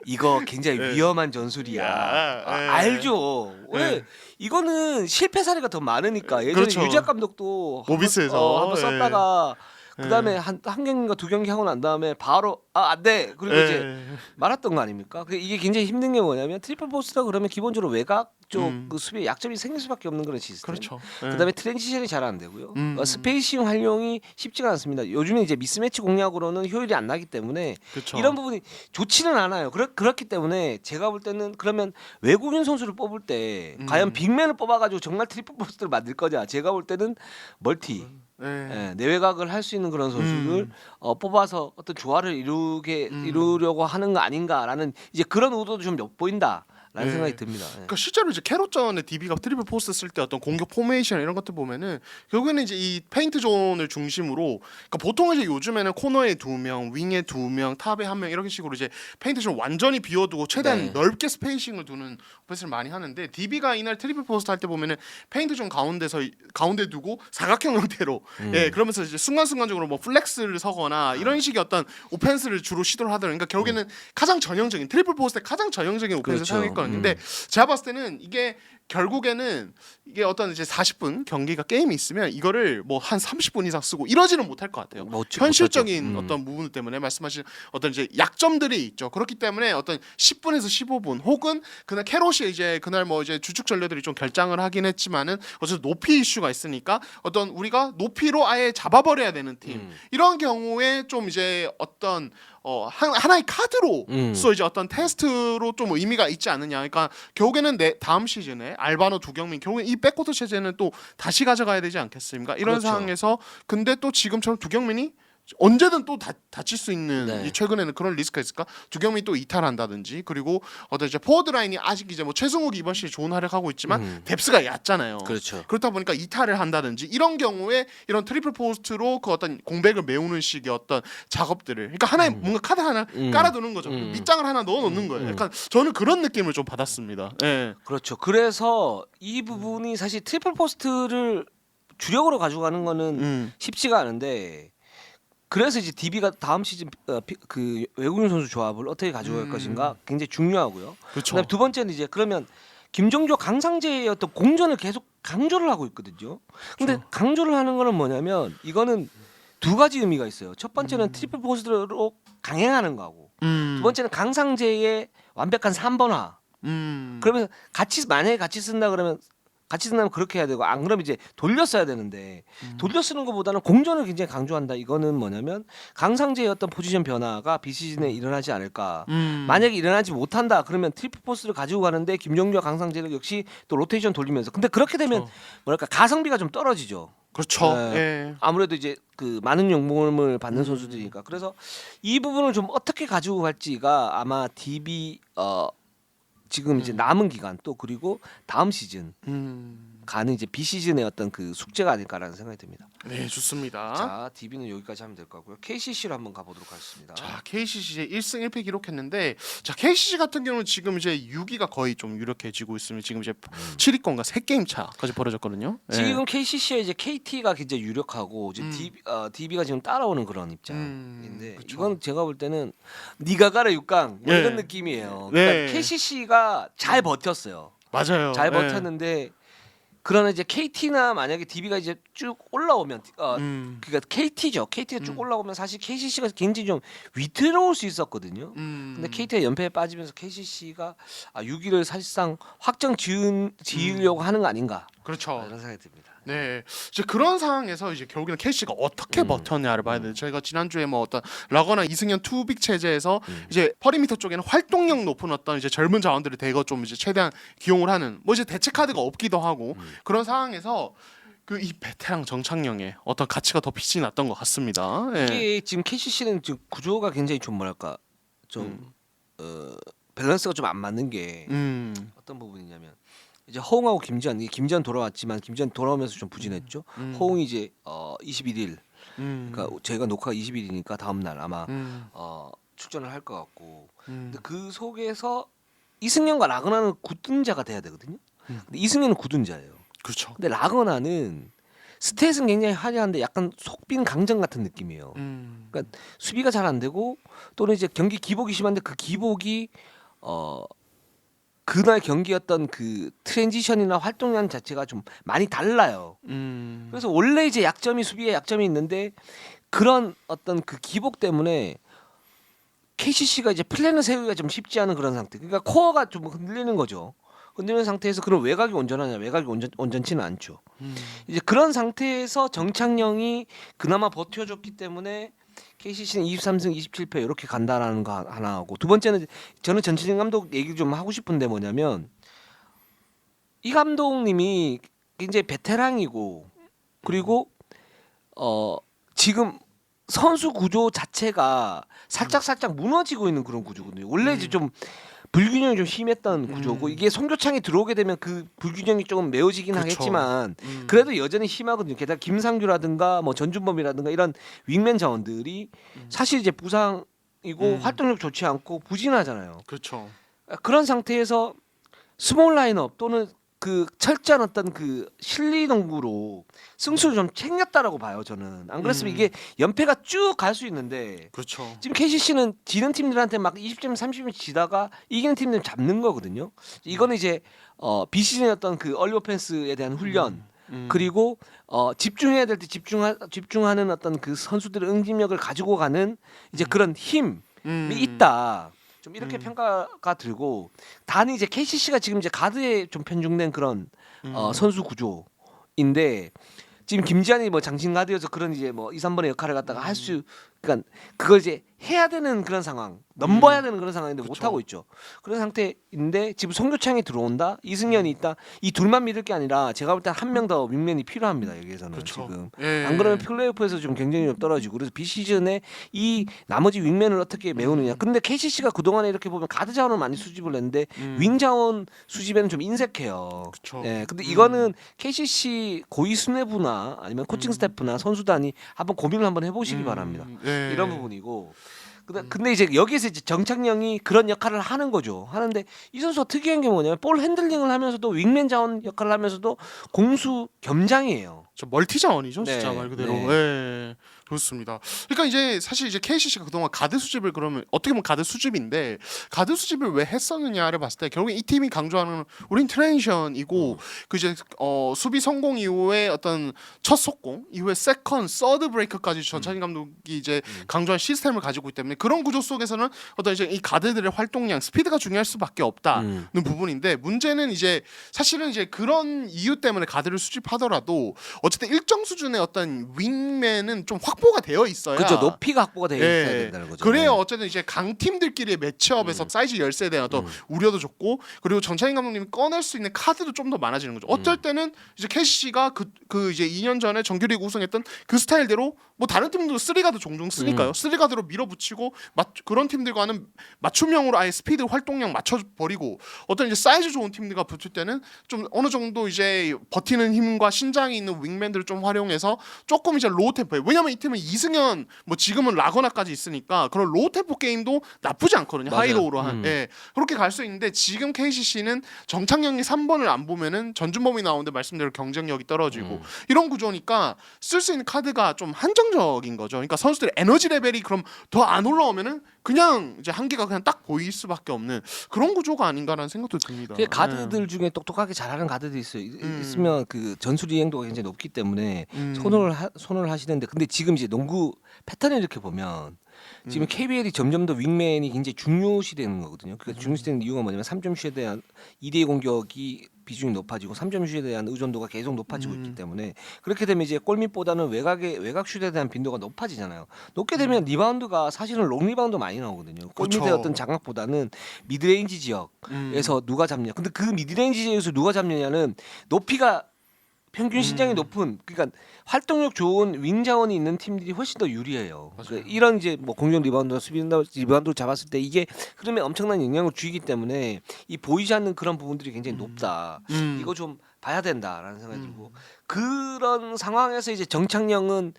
이거 굉장히 위험한 전술이야. 알죠. 왜 이거는 실패 사례가 더 많으니까 예전에 그렇죠. 유지학 감독도 모비스에서 한번 썼다가 그다음에 한 경기인가 두 경기 하고 난 다음에 바로 안 돼. 그리고 이제 말았던 거 아닙니까? 이게 굉장히 힘든 게 뭐냐면 트리플 포스트라 그러면 기본적으로 외곽 쪽 그 수비에 약점이 생길 수밖에 없는 그런 시스템. 그렇죠. 그다음에 트랜지션이 잘 안 되고요. 스페이싱 활용이 쉽지가 않습니다. 요즘에 이제 미스매치 공략으로는 효율이 안 나기 때문에 그렇죠. 이런 부분이 좋지는 않아요. 그렇기 때문에 제가 볼 때는 그러면 외국인 선수를 뽑을 때 과연 빅맨을 뽑아가지고 정말 트리플 포스트를 만들 거냐? 제가 볼 때는 멀티. 내외각을 할 수 있는 그런 선수를 뽑아서 어떤 조화를 이루려고 하는 거 아닌가라는 이제 그런 의도도 좀 엿보인다라는 생각이 듭니다. 그러니까 실제로 이제 캐롯전의 DB가 트리플 포스트 쓸 때 어떤 공격 포메이션 이런 것들 보면은 결국에는 이제 이 페인트 존을 중심으로 그러니까 보통 이제 요즘에는 코너에 2명, 윙에 2명, 탑에 1명 이런 식으로 이제 페인트 존 완전히 비워두고 최대한 넓게 스페이싱을 두는 오펜스를 많이 하는데 DB가 이날 트리플 포스트 할 때 보면은 페인트 존 가운데 두고 사각형 형태로 그러면서 이제 순간순간적으로 뭐 플렉스를 서거나 이런 식의 어떤 오펜스를 주로 시도를 하더라고요. 그러니까 결국에는 가장 전형적인 트리플 포스트의 가장 전형적인 오펜스를 사용했거든요. 근데 제가 봤을 때는 이게 결국에는 이게 어떤 이제 40분 경기가 게임이 있으면 이거를 뭐 한 30분 이상 쓰고 이러지는 못할 것 같아요. 현실적인 어떤 부분 때문에 말씀하신 어떤 이제 약점들이 있죠. 그렇기 때문에 어떤 10분에서 15분 혹은 그날 캐롯이 이제 그날 뭐 이제 주축 전력들이 좀 결장을 하긴 했지만은 어쨌든 높이 이슈가 있으니까 어떤 우리가 높이로 아예 잡아버려야 되는 팀 이런 경우에 좀 이제 어떤 하나의 카드로서 이제 어떤 테스트로 좀 의미가 있지 않느냐. 그러니까 결국에는 다음 시즌에 알바노 두경민 결국에 이 백코트 체제는 또 다시 가져가야 되지 않겠습니까? 이런 그렇죠. 상황에서 근데 또 지금처럼 두경민이 언제든 또 다칠 수 있는 이 최근에는 그런 리스크가 있을까? 두경민이 또 이탈한다든지 그리고 어떤 이제 포워드 라인이 아직 이제 뭐 최승욱이 이번 시즌 좋은 활약하고 있지만 뎁스가 얕잖아요. 그렇죠. 그렇다 보니까 이탈을 한다든지 이런 경우에 이런 트리플 포스트로 그 어떤 공백을 메우는 식의 어떤 작업들을 그러니까 하나의 뭔가 카드 하나 깔아두는 거죠. 밑장을 하나 넣어놓는 거예요. 약간 저는 그런 느낌을 좀 받았습니다. 그렇죠. 그래서 이 부분이 사실 트리플 포스트를 주력으로 가져가는 거는 쉽지가 않은데 그래서 이제 DB가 다음 시즌 그 외국인 선수 조합을 어떻게 가져갈 것인가 굉장히 중요하고요. 그렇죠. 그다음에 두 번째는 이제 그러면 김종조 강상재의 어떤 공전을 계속 강조를 하고 있거든요. 근데 강조를 하는 거는 뭐냐면 이거는 두 가지 의미가 있어요. 첫 번째는 트리플 포스트로 강행하는 거고, 두 번째는 강상제의 완벽한 3번화. 그러면 만약에 같이 쓴다 그러면 같이 쓴다면 그렇게 해야 되고, 안 그러면 이제 돌려 써야 되는데 돌려 쓰는 것보다는 공존을 굉장히 강조한다. 이거는 뭐냐면 강상제의 어떤 포지션 변화가 비시즌에 일어나지 않을까. 만약에 일어나지 못한다 그러면 트리플 포스를 가지고 가는데 김종규와 강상제를 역시 또 로테이션 돌리면서, 근데 그렇게 되면 뭐랄까 가성비가 좀 떨어지죠. 그렇죠. 네. 예. 아무래도 이제 그 많은 용몸을 받는 선수들이니까. 그래서 이 부분을 좀 어떻게 가지고 갈지가 아마 DB 지금 이제 남은 기간 또 그리고 다음 시즌 가는 이제 비시즌의 어떤 그 숙제가 아닐까라는 생각이 듭니다. 네, 좋습니다. 자, DB는 여기까지 하면 될 것 같고요. KCC로 한번 가보도록 하겠습니다. 자, KCC의 1승 1패 기록했는데, 자, KCC 같은 경우는 지금 이제 6위가 거의 좀 유력해지고 있으면 지금 이제 7위권과 3게임 차까지 벌어졌거든요. 예. 지금 KCC에 이제 KT가 굉장히 유력하고 이제 DB가 지금 따라오는 그런 입장인데, 그쵸. 이건 제가 볼 때는 네가 가라 6강 뭐 네. 이런 느낌이에요. 네. 그러니까 KCC가 잘 버텼어요. 맞아요. 잘 예. 버텼는데, 그러나 이제 KT나 만약에 DB가 이제 쭉 올라오면 그러니까 KT죠. KT가 쭉 올라오면 사실 KCC가 굉장히 좀 위태로울 수 있었거든요. 근데 KT가 연패에 빠지면서 KCC가 6위를 사실상 확정 지으려고 하는 거 아닌가, 그렇죠. 이런 생각이 듭니다. 네, 이제 그런 상황에서 이제 결국에는 KC가 어떻게 버텼냐를 봐야 돼요. 저희가 지난주에 뭐 어떤 라거나 이승현 투빅 체제에서 이제 퍼리미터 쪽에는 활동력 높은 어떤 이제 젊은 자원들을 대거 좀 이제 최대한 기용을 하는, 뭐 이제 대체 카드가 없기도 하고 그런 상황에서 그 이 베테랑 정창영의 어떤 가치가 더 빛이 났던 것 같습니다. 예. 이게 지금 KCC는 지금 구조가 굉장히 좀 뭐랄까 좀 밸런스가 좀 안 맞는 게 어떤 부분이냐면, 이제 허웅하고 김지한, 이게 김지한 돌아왔지만 김지한 돌아오면서 좀 부진했죠. 허웅이 이제 21일, 그러니까 저희가 녹화가 20일이니까 다음 날 아마 출전을 할 것 같고, 근데 그 속에서 이승현과 라그나는 굳은자가 돼야 되거든요. 근데 이승현은 굳은자예요. 그렇죠. 근데 라그나는 스탯은 굉장히 화려한데 약간 속빈 강정 같은 느낌이에요. 그러니까 수비가 잘 안 되고, 또는 이제 경기 기복이 심한데 그 기복이 그날 경기였던 그 트랜지션이나 활동량 자체가 좀 많이 달라요. 그래서 원래 이제 약점이, 수비에 약점이 있는데 그런 어떤 그 기복 때문에 KCC가 이제 플랜을 세우기가 좀 쉽지 않은 그런 상태. 그러니까 코어가 좀 흔들리는 거죠. 흔들리는 상태에서 그럼 외곽이 온전하냐? 외곽이 온전치는 않죠. 이제 그런 상태에서 정창영이 그나마 버텨줬기 때문에 KCC는 23승 27패 이렇게 간다라는 거 하나 하고, 두 번째는 저는 전체진 감독 얘기 좀 하고 싶은데 뭐냐면, 이 감독님이 굉장히 베테랑이고, 그리고 지금 선수 구조 자체가 살짝 무너지고 있는 그런 구조거든요. 원래 이제 좀 불균형이 좀 심했던 구조고, 이게 송교창이 들어오게 되면 그 불균형이 조금 메워지긴 그쵸. 하겠지만 그래도 여전히 심하거든요. 게다가 김상규라든가 뭐 전준범이라든가 이런 윙맨 자원들이 사실 이제 부상이고 활동력 좋지 않고 부진하잖아요. 그렇죠. 그런 상태에서 스몰 라인업 또는 그 철저한 어떤 그 실리 농구로 승수를 좀 챙겼다라고 봐요, 저는. 안 그랬으면 이게 연패가 쭉 갈 수 있는데, 그렇죠. 지금 KCC는 지는 팀들한테 막 20점 30점 지다가 이기는 팀들 잡는 거거든요. 이거는 이제 비시즌의 어떤 그 얼리 오펜스에 대한 훈련, 그리고 집중해야 될 때 집중하는 어떤 그 선수들의 응집력을 가지고 가는 이제 그런 힘이 있다. 좀 이렇게 평가가 들고, 단이 이제 KCC가 지금 이제 가드에 좀 편중된 그런 선수 구조인데, 지금 김지한이 뭐 장신 가드여서 그런 이제 뭐 2, 3번의 역할을 갖다가 할 수, 그러니까 그걸 이제 해야 되는 그런 상황, 넘봐야 되는 그런 상황인데 못 하고 있죠. 그런 상태인데 지금 송교창이 들어온다, 이승현이 있다, 이 둘만 믿을 게 아니라 제가 볼 때 한 명 더 윙맨이 필요합니다, 여기에서는. 그쵸. 지금. 예. 안 그러면 플레이오프에서 좀 경쟁력이 좀 떨어지고, 그래서 비시즌에 이 나머지 윙맨을 어떻게 메우느냐. 근데 KCC가 그동안에 이렇게 보면 가드 자원을 많이 수집을 했는데 윙 자원 수집에는 좀 인색해요. 그쵸. 예. 근데 이거는 KCC 고위 수뇌부나 아니면 코칭 스태프나 선수단이 한번 고민을 한번 해보시기 바랍니다. 네. 이런 부분이고. 근데 이제 여기에서 이제 정창영이 그런 역할을 하는 거죠. 하는데 이 선수가 특이한 게 뭐냐면 볼 핸들링을 하면서도 윙맨 자원 역할을 하면서도 공수 겸장이에요. 저 멀티 자원이죠, 네, 진짜 말 그대로. 네. 예. 좋습니다. 그러니까 이제 사실 이제 KCC가 그동안 가드 수집을 그러면 어떻게 보면 가드 수집인데 가드 수집을 왜 했었느냐를 봤을 때 결국에 이 팀이 강조하는 우린 트랜지션이고 그 이제 수비 성공 이후에 어떤 첫 속공 이후에 세컨, 서드 브레이크까지 전찬희 감독이 이제 강조한 시스템을 가지고 있기 때문에 그런 구조 속에서는 어떤 이제 이 가드들의 활동량, 스피드가 중요할 수밖에 없다는 부분인데 문제는 이제 사실은 이제 그런 이유 때문에 가드를 수집하더라도 어쨌든 일정 수준의 어떤 윙맨은 좀 확보가 되어 있어야 그렇죠. 높이가 확보가 되어 있어야 예. 된다는 거죠. 그래야 어쨌든 이제 강팀들끼리의 매치업에서 사이즈 열세에 대한 어떤 우려도 적고 그리고 전차인 감독님이 꺼낼 수 있는 카드도 좀 더 많아지는 거죠. 어쩔 때는 이제 KCC가 그 이제 2년 전에 정규리그 우승했던 그 스타일대로 뭐 다른 팀도 3가드 종종 쓰니까요. 3가드로 밀어붙이고 그런 팀들과는 맞춤형으로 아예 스피드 활동량 맞춰버리고 어떤 이제 사이즈 좋은 팀들과 붙을 때는 좀 어느 정도 이제 버티는 힘과 신장이 있는 윙맨들을 좀 활용해서 조금 이제 로우 템포에 왜냐면 이 팀은 이승현 뭐 지금은 라거나까지 있으니까 그런 로우 템포 게임도 나쁘지 않거든요. 맞아요. 하이로우로 한 예. 그렇게 갈 수 있는데 지금 KCC는 정창영이 3번을 안 보면은 전준범이 나오는데 말씀대로 경쟁력이 떨어지고 이런 구조니까 쓸 수 있는 카드가 좀 한정적인 거죠. 그러니까 선수들의 에너지 레벨이 그럼 더 안 올라오면은 그냥 이제 한계가 그냥 딱 보일 수밖에 없는 그런 구조가 아닌가라는 생각도 듭니다. 그 가드들 중에 똑똑하게 잘하는 가드들이 있어요. 있으면 그 전술 이행도가 굉장히 높기 때문에 손을 하시는데 근데 지금 이제 농구 패턴을 이렇게 보면 지금 KBL이 점점 더 윙맨이 굉장히 중요시되는 거거든요. 그러니까 중요시되는 이유가 뭐냐면 3점 슛에 대한 2대2 공격이 비중이 높아지고 3점 슛에 대한 의존도가 계속 높아지고 있기 때문에 그렇게 되면 이제 골밑보다는 외곽 슛에 대한 빈도가 높아지잖아요. 높게 되면 리바운드가 사실은 롱 리바운드 많이 나오거든요. 골밑의 그렇죠. 어떤 장악보다는 미드레인지 지역에서 누가 잡냐. 근데 그 미드레인지 지역에서 누가 잡느냐는 높이가 평균 신장이 높은 그러니까 활동력 좋은 윙 자원이 있는 팀들이 훨씬 더 유리해요. 그러니까 이런 이제 뭐 공격 리바운드나 수비 리바운드를 잡았을 때 이게 흐름에 엄청난 영향을 주기 때문에 이 보이지 않는 그런 부분들이 굉장히 높다. 이거 좀 봐야 된다라는 생각이 들고 그런 상황에서 이제 정창영은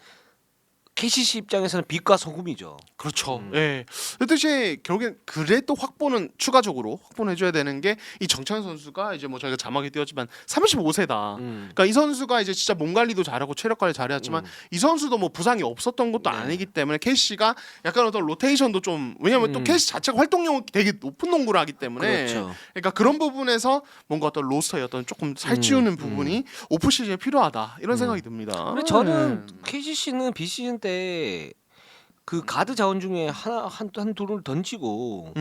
KCC 입장에서는 빛과 소금이죠. 그렇죠. 예. 그렇듯이 결국엔 그래도 확보는 추가적으로 확보는 해줘야 되는 게 이 정찬 선수가 이제 뭐 저희가 자막에 띄웠지만 35세다. 그러니까 이 선수가 이제 진짜 몸 관리도 잘하고 체력 관리 잘해왔지만 이 선수도 뭐 부상이 없었던 것도 아니기 때문에 KCC가 약간 어떤 로테이션도 좀 왜냐면 또 KCC 자체가 활동량이 되게 높은 농구를 하기 때문에 그렇죠. 그러니까 그런 부분에서 뭔가 어떤 로스터의 어떤 조금 살찌우는 부분이 오프 시즌에 필요하다 이런 생각이 듭니다. 근데 저는 KCC는 비시즌 때 그 가드 자원 중에 한 둘을 던지고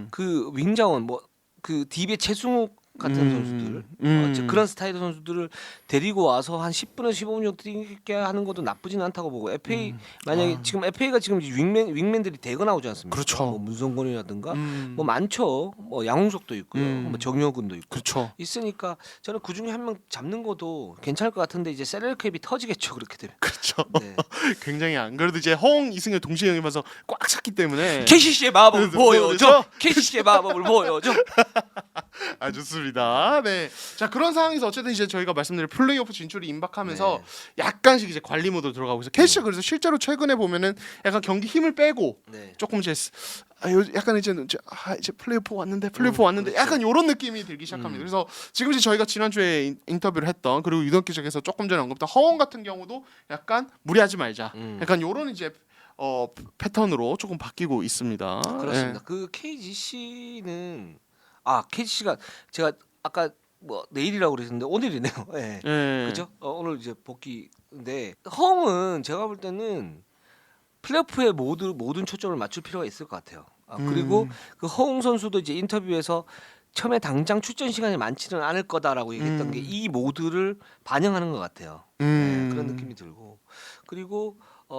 그 윙 자원 뭐 그 딥의 최승욱 같은 선수들 이제 그런 스타일의 선수들을 데리고 와서 한 10분에서 15분 정도 뛰게 하는 것도 나쁘진 않다고 보고 FA 만약에 지금 FA가 지금 이제 윙맨들이 대거 나오지 않습니까? 그렇죠. 뭐 문성곤이라든가 뭐 많죠. 뭐 양홍석도 있고요. 뭐 정효근도 있고 그렇죠. 있으니까 저는 그 중에 한 명 잡는 것도 괜찮을 것 같은데 이제 셀러리 캡이 터지겠죠 그렇게 되면. 그렇죠. 네. 굉장히 안 그래도 이제 허웅 이승엽 동시에 영입해서 꽉 찼기 때문에 KCC의 마법을 보여줘. KCC의 마법을 보여줘. 아 좋습니다. 네. 자 그런 상황에서 어쨌든 이제 저희가 말씀드린 플레이오프 진출이 임박하면서 약간씩 이제 관리 모드로 들어가고 있어. 캐시가 그래서 실제로 최근에 보면은 약간 경기 힘을 빼고 네. 조금 이제 약간 이제 플레이오프 왔는데 약간 이런 느낌이 들기 시작합니다. 그래서 지금 이제 저희가 지난주에 인터뷰를 했던 그리고 유덕 기자께서 조금 전에 언급했던 허웅 같은 경우도 약간 무리하지 말자. 약간 이런 이제 패턴으로 조금 바뀌고 있습니다. 그렇습니다. 그 KGC는 KGC가 제가 아까 뭐 내일이라고 그랬는데 오늘이네요. 예. 그죠? 오늘 이제 복귀인데 허웅은 제가 볼 때는 플레이오프에 모든 초점을 맞출 필요가 있을 것 같아요. 그리고 그 허웅 선수도 이제 인터뷰에서 처음에 당장 출전 시간이 많지는 않을 거다라고 얘기했던 게 이 모드를 반영하는 것 같아요. 그런 느낌이 들고 그리고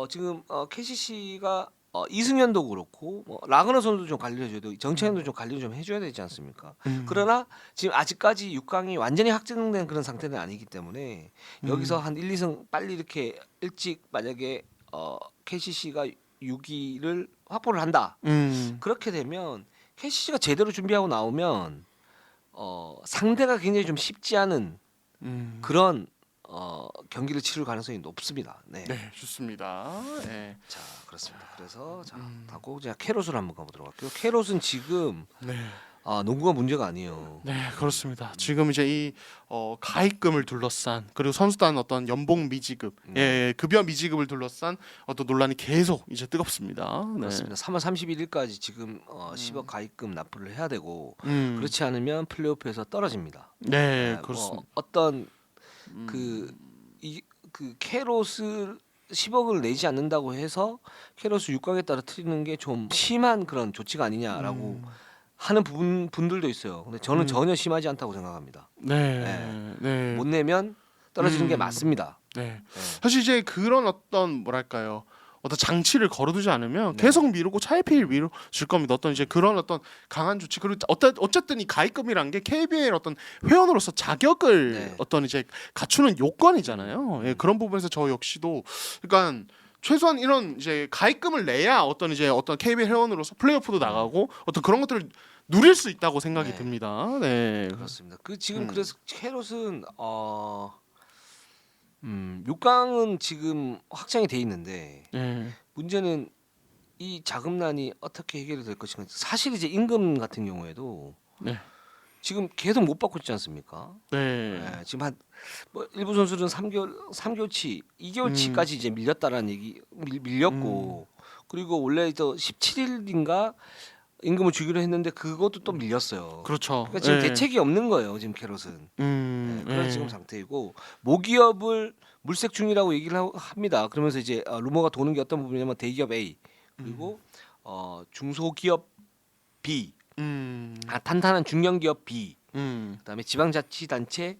지금 KCC가 이승현도 그렇고 뭐 라그너 선수도 좀 관리해줘야 되고 정창현도 좀 관리 좀 해줘야 되지 않습니까? 그러나 지금 아직까지 6강이 완전히 확정된 그런 상태는 아니기 때문에 여기서 한 1, 2승 빨리 이렇게 일찍 만약에 KCC가 6위를 확보를 한다. 그렇게 되면 KCC가 제대로 준비하고 나오면 상대가 굉장히 좀 쉽지 않은 그런 경기를 치를 가능성이 높습니다. 네. 네, 좋습니다. 네. 자, 그렇습니다. 그래서 하고 제가 캐롯을 한번 가보도록 할게요. 캐롯은 지금 네. 농구가 문제가 아니에요. 네, 그렇습니다. 지금 이제 이 가입금을 둘러싼 그리고 선수단 어떤 연봉 미지급, 급여 미지급을 둘러싼 어떤 논란이 계속 이제 뜨겁습니다. 네. 그렇습니다. 3월 31일까지 지금 10억 가입금 납부를 해야 되고 음. 그렇지 않으면 플레이오프에서 떨어집니다. 네, 뭐 그렇습니다. 어떤 그 캐롯을 10억을 내지 않는다고 해서 캐롯을 6강에 떨어뜨리는 게 좀 심한 그런 조치가 아니냐라고 하는 분들도 있어요. 근데 저는 전혀 심하지 않다고 생각합니다. 네, 네, 못 내면 떨어지는 게 맞습니다. 네. 네. 사실 이제 그런 어떤 뭐랄까요? 어떤 장치를 걸어두지 않으면 네. 계속 미루고 차일피일 미뤄질 겁니다. 어떤 이제 그런 어떤 강한 조치 그리고 어쨌든 이 가입금이란 게 KBL 어떤 회원으로서 자격을 네. 어떤 이제 갖추는 요건이잖아요. 예, 그런 부분에서 저 역시도 그러니까 최소한 이런 이제 가입금을 내야 어떤 이제 어떤 KBL 회원으로서 플레이오프도 나가고 어떤 그런 것들을 누릴 수 있다고 생각이 네. 듭니다. 네. 그렇습니다. 그 지금 그래서 캐롯은 6강은 지금 확정이 돼 있는데 네. 문제는 이 자금난이 어떻게 해결이 될 것인가. 사실 이제 임금 같은 경우에도 네. 지금 계속 못 받고 있지 않습니까? 네. 네, 지금 뭐 일부 선수들은 3개월치, 2개월치까지 이제 밀렸다라는 얘기 밀렸고 그리고 원래 저 17일인가 임금을 주기로 했는데 그것도 또 밀렸어요. 그렇죠. 그러니까 지금 네. 대책이 없는 거예요, 지금 캐롯은. 그런 네. 지금 상태이고 모기업을 물색 중이라고 얘기를 합니다. 그러면서 이제 루머가 도는 게 어떤 부분이냐면 대기업 A 그리고 중소기업 B, 탄탄한 중견기업 B, 그다음에 지방자치단체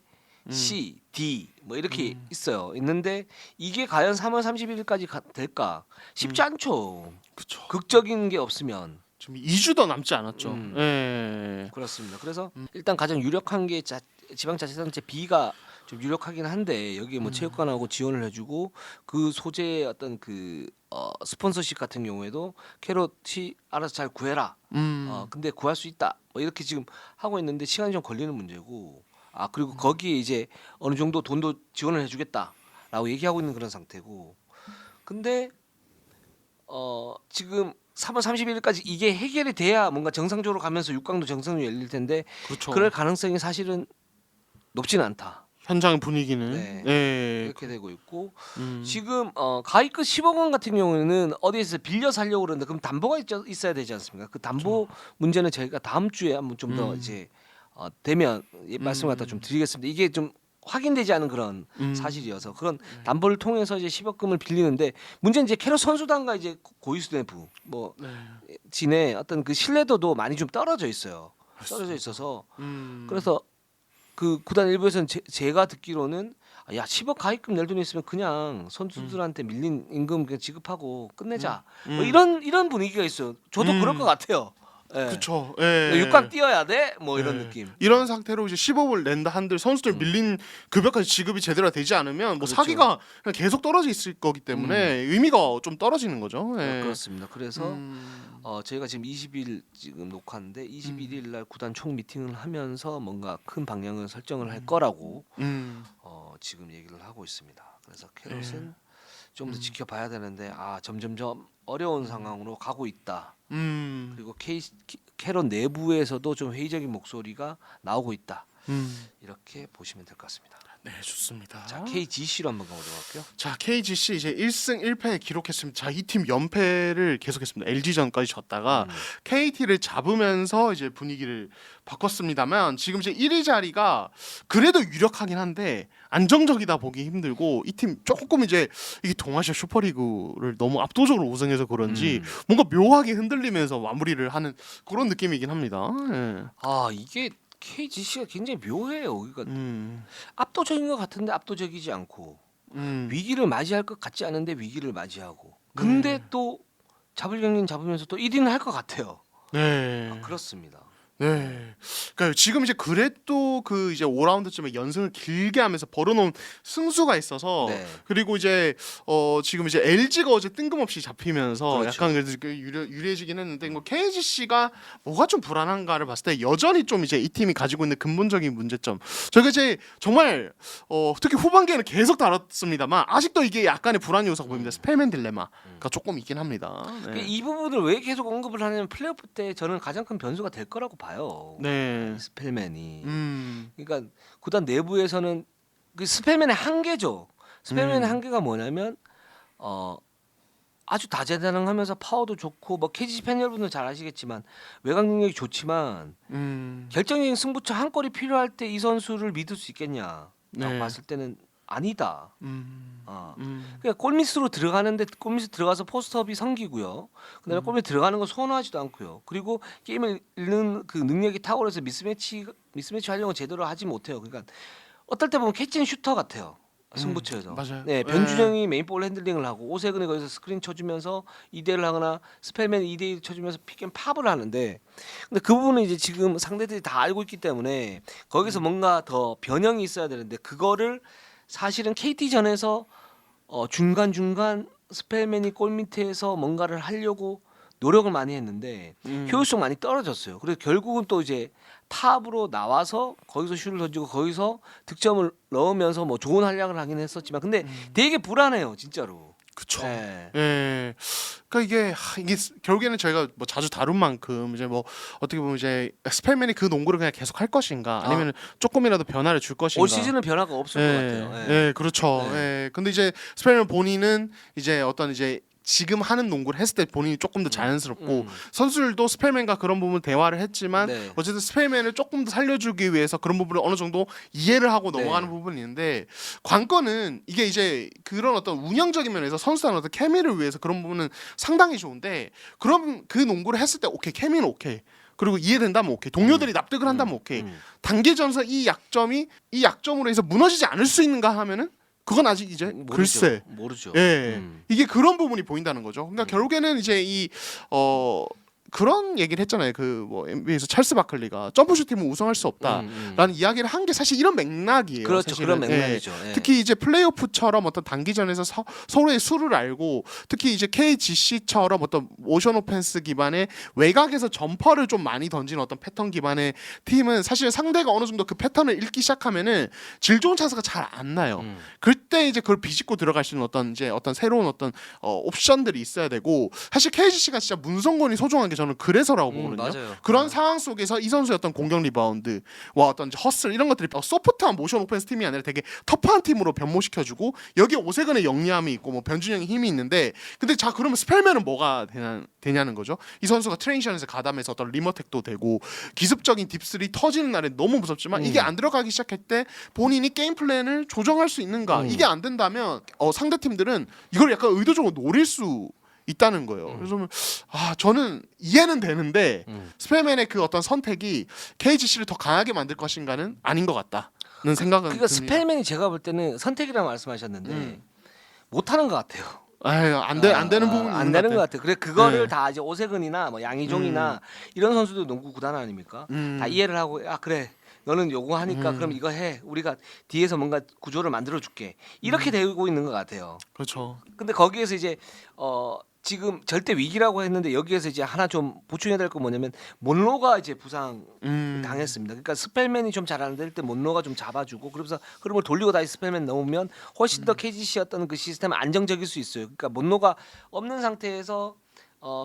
C, D 뭐 이렇게 있어요. 있는데 이게 과연 3월 31일까지 될까? 쉽지 않죠. 그렇죠. 극적인 게 없으면. 지금 2주도 남지 않았죠. 네. 그렇습니다. 그래서 일단 가장 유력한 게 지방자치단체 B가 좀 유력하긴 한데 여기에 뭐 체육관하고 지원을 해주고 그 소재의 어떤 그 스폰서십 같은 경우에도 캐롯이 알아서 잘 구해라. 근데 구할 수 있다. 뭐 이렇게 지금 하고 있는데 시간이 좀 걸리는 문제고. 그리고 거기에 이제 어느 정도 돈도 지원을 해주겠다라고 얘기하고 있는 그런 상태고. 근데 지금 3월 31일까지 이게 해결이 돼야 뭔가 정상적으로 가면서 6강도 정상적으로 열릴 텐데 그렇죠. 그럴 가능성이 사실은 높지는 않다. 현장 분위기는 네. 네. 이렇게 되고 있고 지금 가입금 10억 원 같은 경우에는 어디에서 빌려 살려고 그러는데 그럼 담보가 있어야 되지 않습니까? 그 담보 문제는 저희가 다음 주에 한번 좀 더 이제 되면 말씀 갖다 좀 드리겠습니다. 이게 좀 확인되지 않은 그런 사실이어서 그런 담보를 통해서 이제 10억금을 빌리는데 문제는 이제 캐럿 선수단과 이제 고위수 내부 뭐 진의 어떤 그 신뢰도도 많이 좀 떨어져 있어요. 떨어져 있어서 그래서 그 구단 일부에서는 제가 듣기로는 야 10억 가입금 낼 돈 있으면 그냥 선수들한테 밀린 임금 그냥 지급하고 끝내자 뭐 이런 분위기가 있어요. 저도 그럴 것 같아요. 예. 그렇죠. 예. 6강 뛰어야 돼? 뭐 이런 예. 느낌. 이런 상태로 이제 10억을 낸다 한들 선수들 밀린 급여까지 지급이 제대로 되지 않으면 뭐 그렇죠. 사기가 그냥 계속 떨어져 있을 거기 때문에 의미가 좀 떨어지는 거죠. 예. 그렇습니다. 그래서 저희가 지금 20일 지금 녹화인데 21일 날 구단 총 미팅을 하면서 뭔가 큰 방향을 설정을 할 거라고 지금 얘기를 하고 있습니다. 그래서 캐롯은 좀 더 지켜봐야 되는데 점점점 어려운 상황으로 가고 있다. 그리고 캐롯 내부에서도 좀 회의적인 목소리가 나오고 있다. 이렇게 보시면 될 것 같습니다. 네, 좋습니다. 자, KGC로 한번 가보도록 할게요. 자, KGC 이제 1승 1패 기록했습니다. 자, 이 팀 연패를 계속했습니다. LG전까지 졌다가 KT를 잡으면서 이제 분위기를 바꿨습니다만 지금 이제 1위 자리가 그래도 유력하긴 한데 안정적이다 보기 힘들고 이 팀 조금 이제 이게 동아시아 슈퍼리그를 너무 압도적으로 우승해서 그런지 뭔가 묘하게 흔들리면서 마무리를 하는 그런 느낌이긴 합니다. 예. 이게 KGC가 굉장히 묘해요. 그러니까 음. 압도적인 것 같은데 압도적이지 않고 위기를 맞이할 것 같지 않은데 위기를 맞이하고 근데 또 잡을 경기는 잡으면서 또 1위는 할 것 같아요. 네. 그렇습니다. 네. 그러니까 지금 이제 그래도 그 이제 5라운드쯤에 연승을 길게 하면서 벌어놓은 승수가 있어서 네. 그리고 이제 지금 이제 LG가 어제 뜬금없이 잡히면서 그렇죠. 약간 그래도 유리해지긴 했는데 뭐 KGC가 뭐가 좀 불안한가를 봤을 때 여전히 좀 이제 이 팀이 가지고 있는 근본적인 문제점 저희가 이제 정말 특히 후반기에는 계속 다뤘습니다만 아직도 이게 약간의 불안 요소가 보입니다. 스펠맨 딜레마가 조금 있긴 합니다. 네. 이 부분을 왜 계속 언급을 하냐면 플레이오프 때 저는 가장 큰 변수가 될 거라고 봐요. 네. 스펠맨이. 음. 그러니까 구단 내부에서는 그 스펠맨의 한계죠. 스펠맨의 한계가 뭐냐면 아주 다재다능하면서 파워도 좋고 뭐 KGC 팬 여러분들 잘 아시겠지만 외곽 능력이 좋지만 결정적인 승부처 한 골이 필요할 때 이 선수를 믿을 수 있겠냐라고 네. 봤을 때는 아니다. 음. 어. 음. 그러니까 골밑으로 들어가는데 골밑으로 들어가서 포스트업이 생기고요. 그다음에 골밑 들어가는 거 선호하지도 않고요. 그리고 게임을 읽는 그 능력이 탁월해서 미스매치 활용을 제대로 하지 못해요. 그러니까 어떨 때 보면 캐치앤 슈터 같아요. 승부처에서. 맞아요. 네, 변준영이 메인볼 핸들링을 하고 오세근이 거기서 스크린 쳐주면서 2대1을 하거나 스펠맨 2대1 쳐주면서 픽앤팝을 하는데 근데 그 부분은 이제 지금 상대들이 다 알고 있기 때문에 거기서 뭔가 더 변형이 있어야 되는데 그거를 사실은 KT전에서 중간중간 스펠맨이 골밑에서 뭔가를 하려고 노력을 많이 했는데 효율성 많이 떨어졌어요. 그래서 결국은 또 이제 탑으로 나와서 거기서 슛을 던지고 거기서 득점을 넣으면서 뭐 좋은 활약을 하긴 했었지만 근데 되게 불안해요, 진짜로. 그쵸. 네. 예. 그러니까 이게 결국에는 저희가 뭐 자주 다룬 만큼 이제 뭐 어떻게 보면 이제 스펠맨이 그 농구를 그냥 계속 할 것인가 아니면 조금이라도 변화를 줄 것인가. 올 시즌은 변화가 없을 것 같아요. 예. 예, 그렇죠. 네. 예. 근데 이제 스펠맨 본인은 이제 어떤 이제 지금 하는 농구를 했을 때 본인이 조금 더 자연스럽고 선수들도 스펠맨과 그런 부분 대화를 했지만 네. 어쨌든 스펠맨을 조금 더 살려주기 위해서 그런 부분을 어느 정도 이해를 하고 네. 넘어가는 부분이 있는데 관건은 이게 이제 그런 어떤 운영적인 면에서 선수단 어떤 케미를 위해서 그런 부분은 상당히 좋은데 그럼 그 농구를 했을 때 오케이 케미는 오케이 그리고 이해된다면 오케이 동료들이 납득을 한다면 오케이 단계전에서 이 약점으로 해서 무너지지 않을 수 있는가 하면은 그건 아직 이제 글쎄 모르죠. 예 이게 그런 부분이 보인다는 거죠. 그러니까 결국에는 이제 그런 얘기를 했잖아요. 그 뭐 NBA에서 찰스 바클리가 점프슛 팀은 우승할 수 없다라는 이야기를 한 게 사실 이런 맥락이에요. 그렇죠. 사실은. 그런 맥락이죠. 예. 특히 이제 플레이오프처럼 어떤 단기전에서 서로의 수를 알고 특히 이제 KGC처럼 어떤 모션 오펜스 기반의 외곽에서 점퍼를 좀 많이 던지는 어떤 패턴 기반의 팀은 사실 상대가 어느 정도 그 패턴을 읽기 시작하면은 질 좋은 찬스가 잘 안 나요. 그때 이제 그걸 비집고 들어갈 수 있는 어떤 새로운 어떤 옵션들이 있어야 되고 사실 KGC가 진짜 문성곤이 소중한 게 저는 그래서라고 보거든요. 맞아요. 그런 상황 속에서 이 선수의 어떤 공격 리바운드와 어떤 이제 허슬 이런 것들이 소프트한 모션 오펜스 팀이 아니라 되게 터프한 팀으로 변모시켜주고 여기 오세근의 영리함이 있고 뭐 변준영의 힘이 있는데 근데 자 그러면 스펠맨은 뭐가 되냐는 거죠. 이 선수가 트레이션에서 가담해서 어떤 리머텍도 되고 기습적인 딥스리 터지는 날에 너무 무섭지만 이게 안 들어가기 시작할 때 본인이 게임 플랜을 조정할 수 있는가 이게 안 된다면 상대 팀들은 이걸 약간 의도적으로 노릴 수 있다는 거예요. 그래서 저는 이해는 되는데 스펠맨의 그 어떤 선택이 KGC를 더 강하게 만들 것인가는 아닌 것 같다는 생각은 그러니까 듭니다. 스펠맨이 제가 볼 때는 선택이라고 말씀하셨는데 못하는 것 같아요. 아유, 안 되는 부분이 안 되는 것 같아요. 그래 그거를 네. 다 이제 오세근이나 뭐 양희종이나 이런 선수도 농구 구단 아닙니까? 다 이해를 하고 그래 너는 요구하니까 그럼 이거 해. 우리가 뒤에서 뭔가 구조를 만들어 줄게. 이렇게 되고 있는 것 같아요. 그렇죠. 근데 거기에서 이제 지금 절대 위기라고 했는데 여기에서 이제 하나 좀 보충해야 될 거 뭐냐면 몬로가 이제 부상 당했습니다. 그러니까 스펠맨이 좀 잘하는데 일단 몬로가 좀 잡아주고 그러면서 흐름을 돌리고 다시 스펠맨 넣으면 훨씬 더 KGC였던 그 시스템은 안정적일 수 있어요. 그러니까 몬로가 없는 상태에서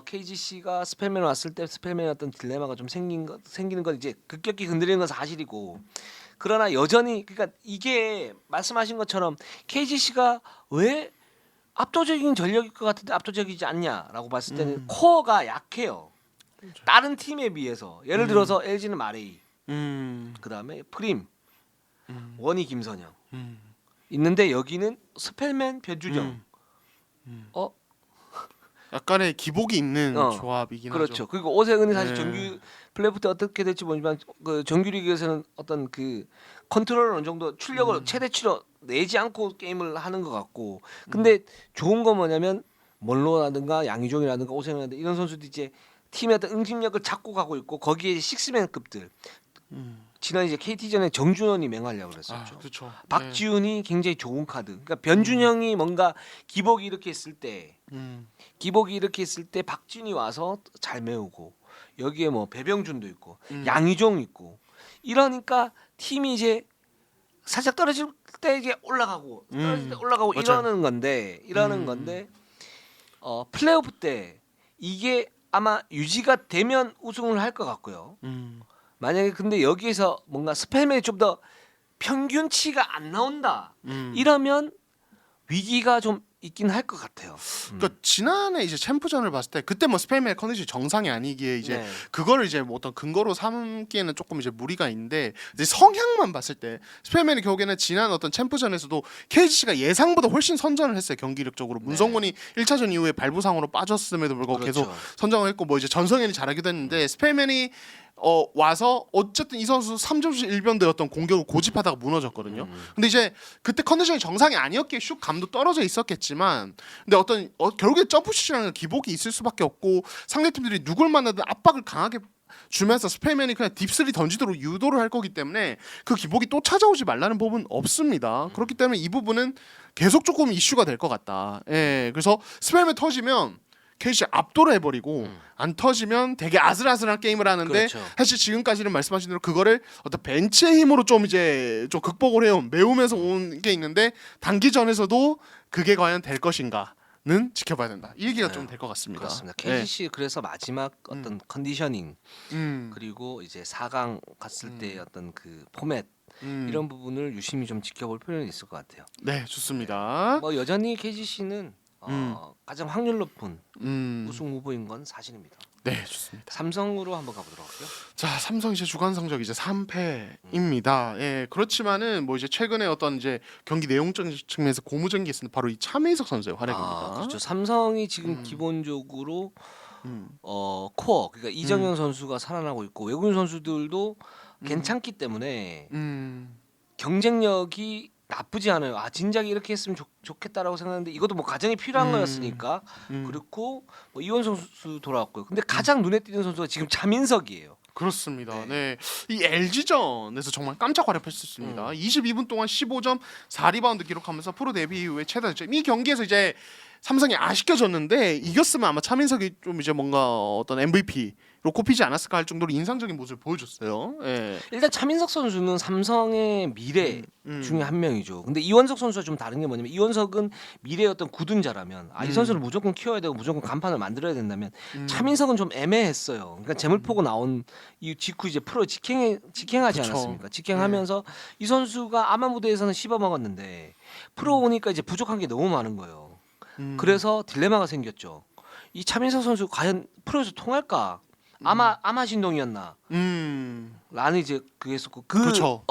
KGC가 스펠맨 왔을 때 스펠맨의 어떤 딜레마가 좀 생기는 건 이제 급격히 흔들리는 건 사실이고 그러나 여전히 그러니까 이게 말씀하신 것처럼 KGC가 왜 압도적인 전력일 것 같은데 압도적이지 않냐라고 봤을 때는 코어가 약해요. 다른 팀에 비해서 예를 들어서 LG는 마레이, 그다음에 프림, 원희 김선영 있는데 여기는 스펠맨 변준영. 약간의 기복이 있는 조합이긴 그렇죠. 하죠. 그리고 오세근이 사실 네. 정규 플레이오프 때 어떻게 될지 모르지만 그 정규리그에서는 어떤 그 컨트롤을 어느 정도 출력을 최대치로 내지 않고 게임을 하는 것 같고 근데 좋은 건 뭐냐면 몰로라든가 양희종이라든가 오세근이라든가 이런 선수들이 이제 팀의 어떤 응집력을 잡고 가고 있고 거기에 식스맨급들 지난 이제 KT전에 정준원이 맹활약을 했었죠. 그렇죠. 박지훈이 굉장히 좋은 카드. 그러니까 변준영이 뭔가 기복이 이렇게 했을 때 박진이 와서 잘 메우고 여기에 뭐 배병준도 있고 양희종 있고 이러니까 팀이 이제 살짝 떨어질 때 이제 올라가고 떨어질 때 올라가고 맞아요. 이러는 건데 플레이오프 때 이게 아마 유지가 되면 우승을 할 것 같고요. 만약에 근데 여기에서 뭔가 스펠맨이 좀 더 평균치가 안 나온다 이러면 위기가 좀 있긴 할 것 같아요. 그러니까 지난해 이제 챔프전을 봤을 때 그때 뭐 스펠맨의 컨디션이 정상이 아니기에 이제 네. 그거를 이제 뭐 어떤 근거로 삼기에는 조금 이제 무리가 있는데 이제 성향만 봤을 때 스펠맨이 결국에는 지난 어떤 챔프전에서도 KGC가 예상보다 훨씬 선전을 했어요. 경기력적으로 문성곤이 1차전 이후에 발부상으로 빠졌음에도 불구하고 그렇죠. 계속 선정을 했고 뭐 이제 전성현이 잘하기도 했는데 스펠맨이 와서 어쨌든 이 선수 3점슛 1변대 어떤 공격을 고집하다가 무너졌거든요. 근데 이제 그때 컨디션이 정상이 아니었기에 슛 감도 떨어져 있었겠지만 근데 어떤 결국에 점프슛이라는 기복이 있을 수밖에 없고 상대팀들이 누굴 만나든 압박을 강하게 주면서 스펠맨이 그냥 딥스리 던지도록 유도를 할 거기 때문에 그 기복이 또 찾아오지 말라는 법은 없습니다. 그렇기 때문에 이 부분은 계속 조금 이슈가 될 것 같다. 예, 그래서 스펠맨 터지면 KC 압도를 해버리고 안 터지면 되게 아슬아슬한 게임을 하는데 그렇죠. 사실 지금까지는 말씀하신 대로 그거를 어떤 벤치의 힘으로 좀 이제 좀 극복을 해온 매우면서 온 게 있는데 단기전에서도 그게 과연 될 것인가는 지켜봐야 된다. 이 얘기가 좀 될 것 같습니다. 그렇습니다. KGC 그래서 마지막 어떤 컨디셔닝 음, 그리고 이제 4강 갔을 때 어떤 그 포맷 음. 이런 부분을 유심히 좀 지켜볼 필요는 있을 것 같아요. 네, 좋습니다. 뭐 여전히 KGC는 가장 확률 높은 음, 우승 후보인 건 사실입니다. 네, 좋습니다. 삼성으로 한번 가보도록 할게요. 자, 삼성 이제 주간 성적 이제 3패입니다. 예, 그렇지만은 뭐 이제 최근에 어떤 이제 경기 내용적 측면에서 고무적인 게 있습니다. 바로 이 차민석 선수의 활약입니다. 그렇죠. 삼성이 지금 기본적으로 음, 코어 그러니까 이정현 선수가 살아나고 있고 외국인 선수들도 괜찮기 때문에 경쟁력이 나쁘지 않아요. 진작에 이렇게 했으면 좋겠다라고 생각했는데 이것도 뭐 과정이 필요한 거였으니까 그렇고 뭐 이원 선수 돌아왔고요. 근데 가장 눈에 띄는 선수가 지금 차민석이에요. 그렇습니다. 네. 이 LG전에서 정말 깜짝 활약했었습니다. 22분 동안 15점, 4리바운드 기록하면서 프로 데뷔 이후에 최다 득점. 이 경기에서 이제 삼성이 아쉽게 졌는데 이겼으면 아마 차민석이 좀 이제 뭔가 어떤 MVP로 꼽히지 않았을까 할 정도로 인상적인 모습을 보여줬어요. 예. 일단 차민석 선수는 삼성의 미래 중에 한 명이죠. 근데 이원석 선수와 좀 다른 게 뭐냐면 이원석은 미래의 어떤 굳은자라면 이 선수를 무조건 키워야 되고 무조건 간판을 만들어야 된다면 차민석은 좀 애매했어요. 그러니까 재물포고 나온 이 직후 이제 프로 직행하지 그쵸. 않았습니까? 직행하면서 이 선수가 아마 무대에서는 씹어먹었는데 프로 오니까 이제 부족한 게 너무 많은 거예요. 그래서 딜레마가 생겼죠. 이 차민석 선수 과연 프로에서 통할까? 아마 신동이었나? 라는 이제 그게 있었고 그쵸.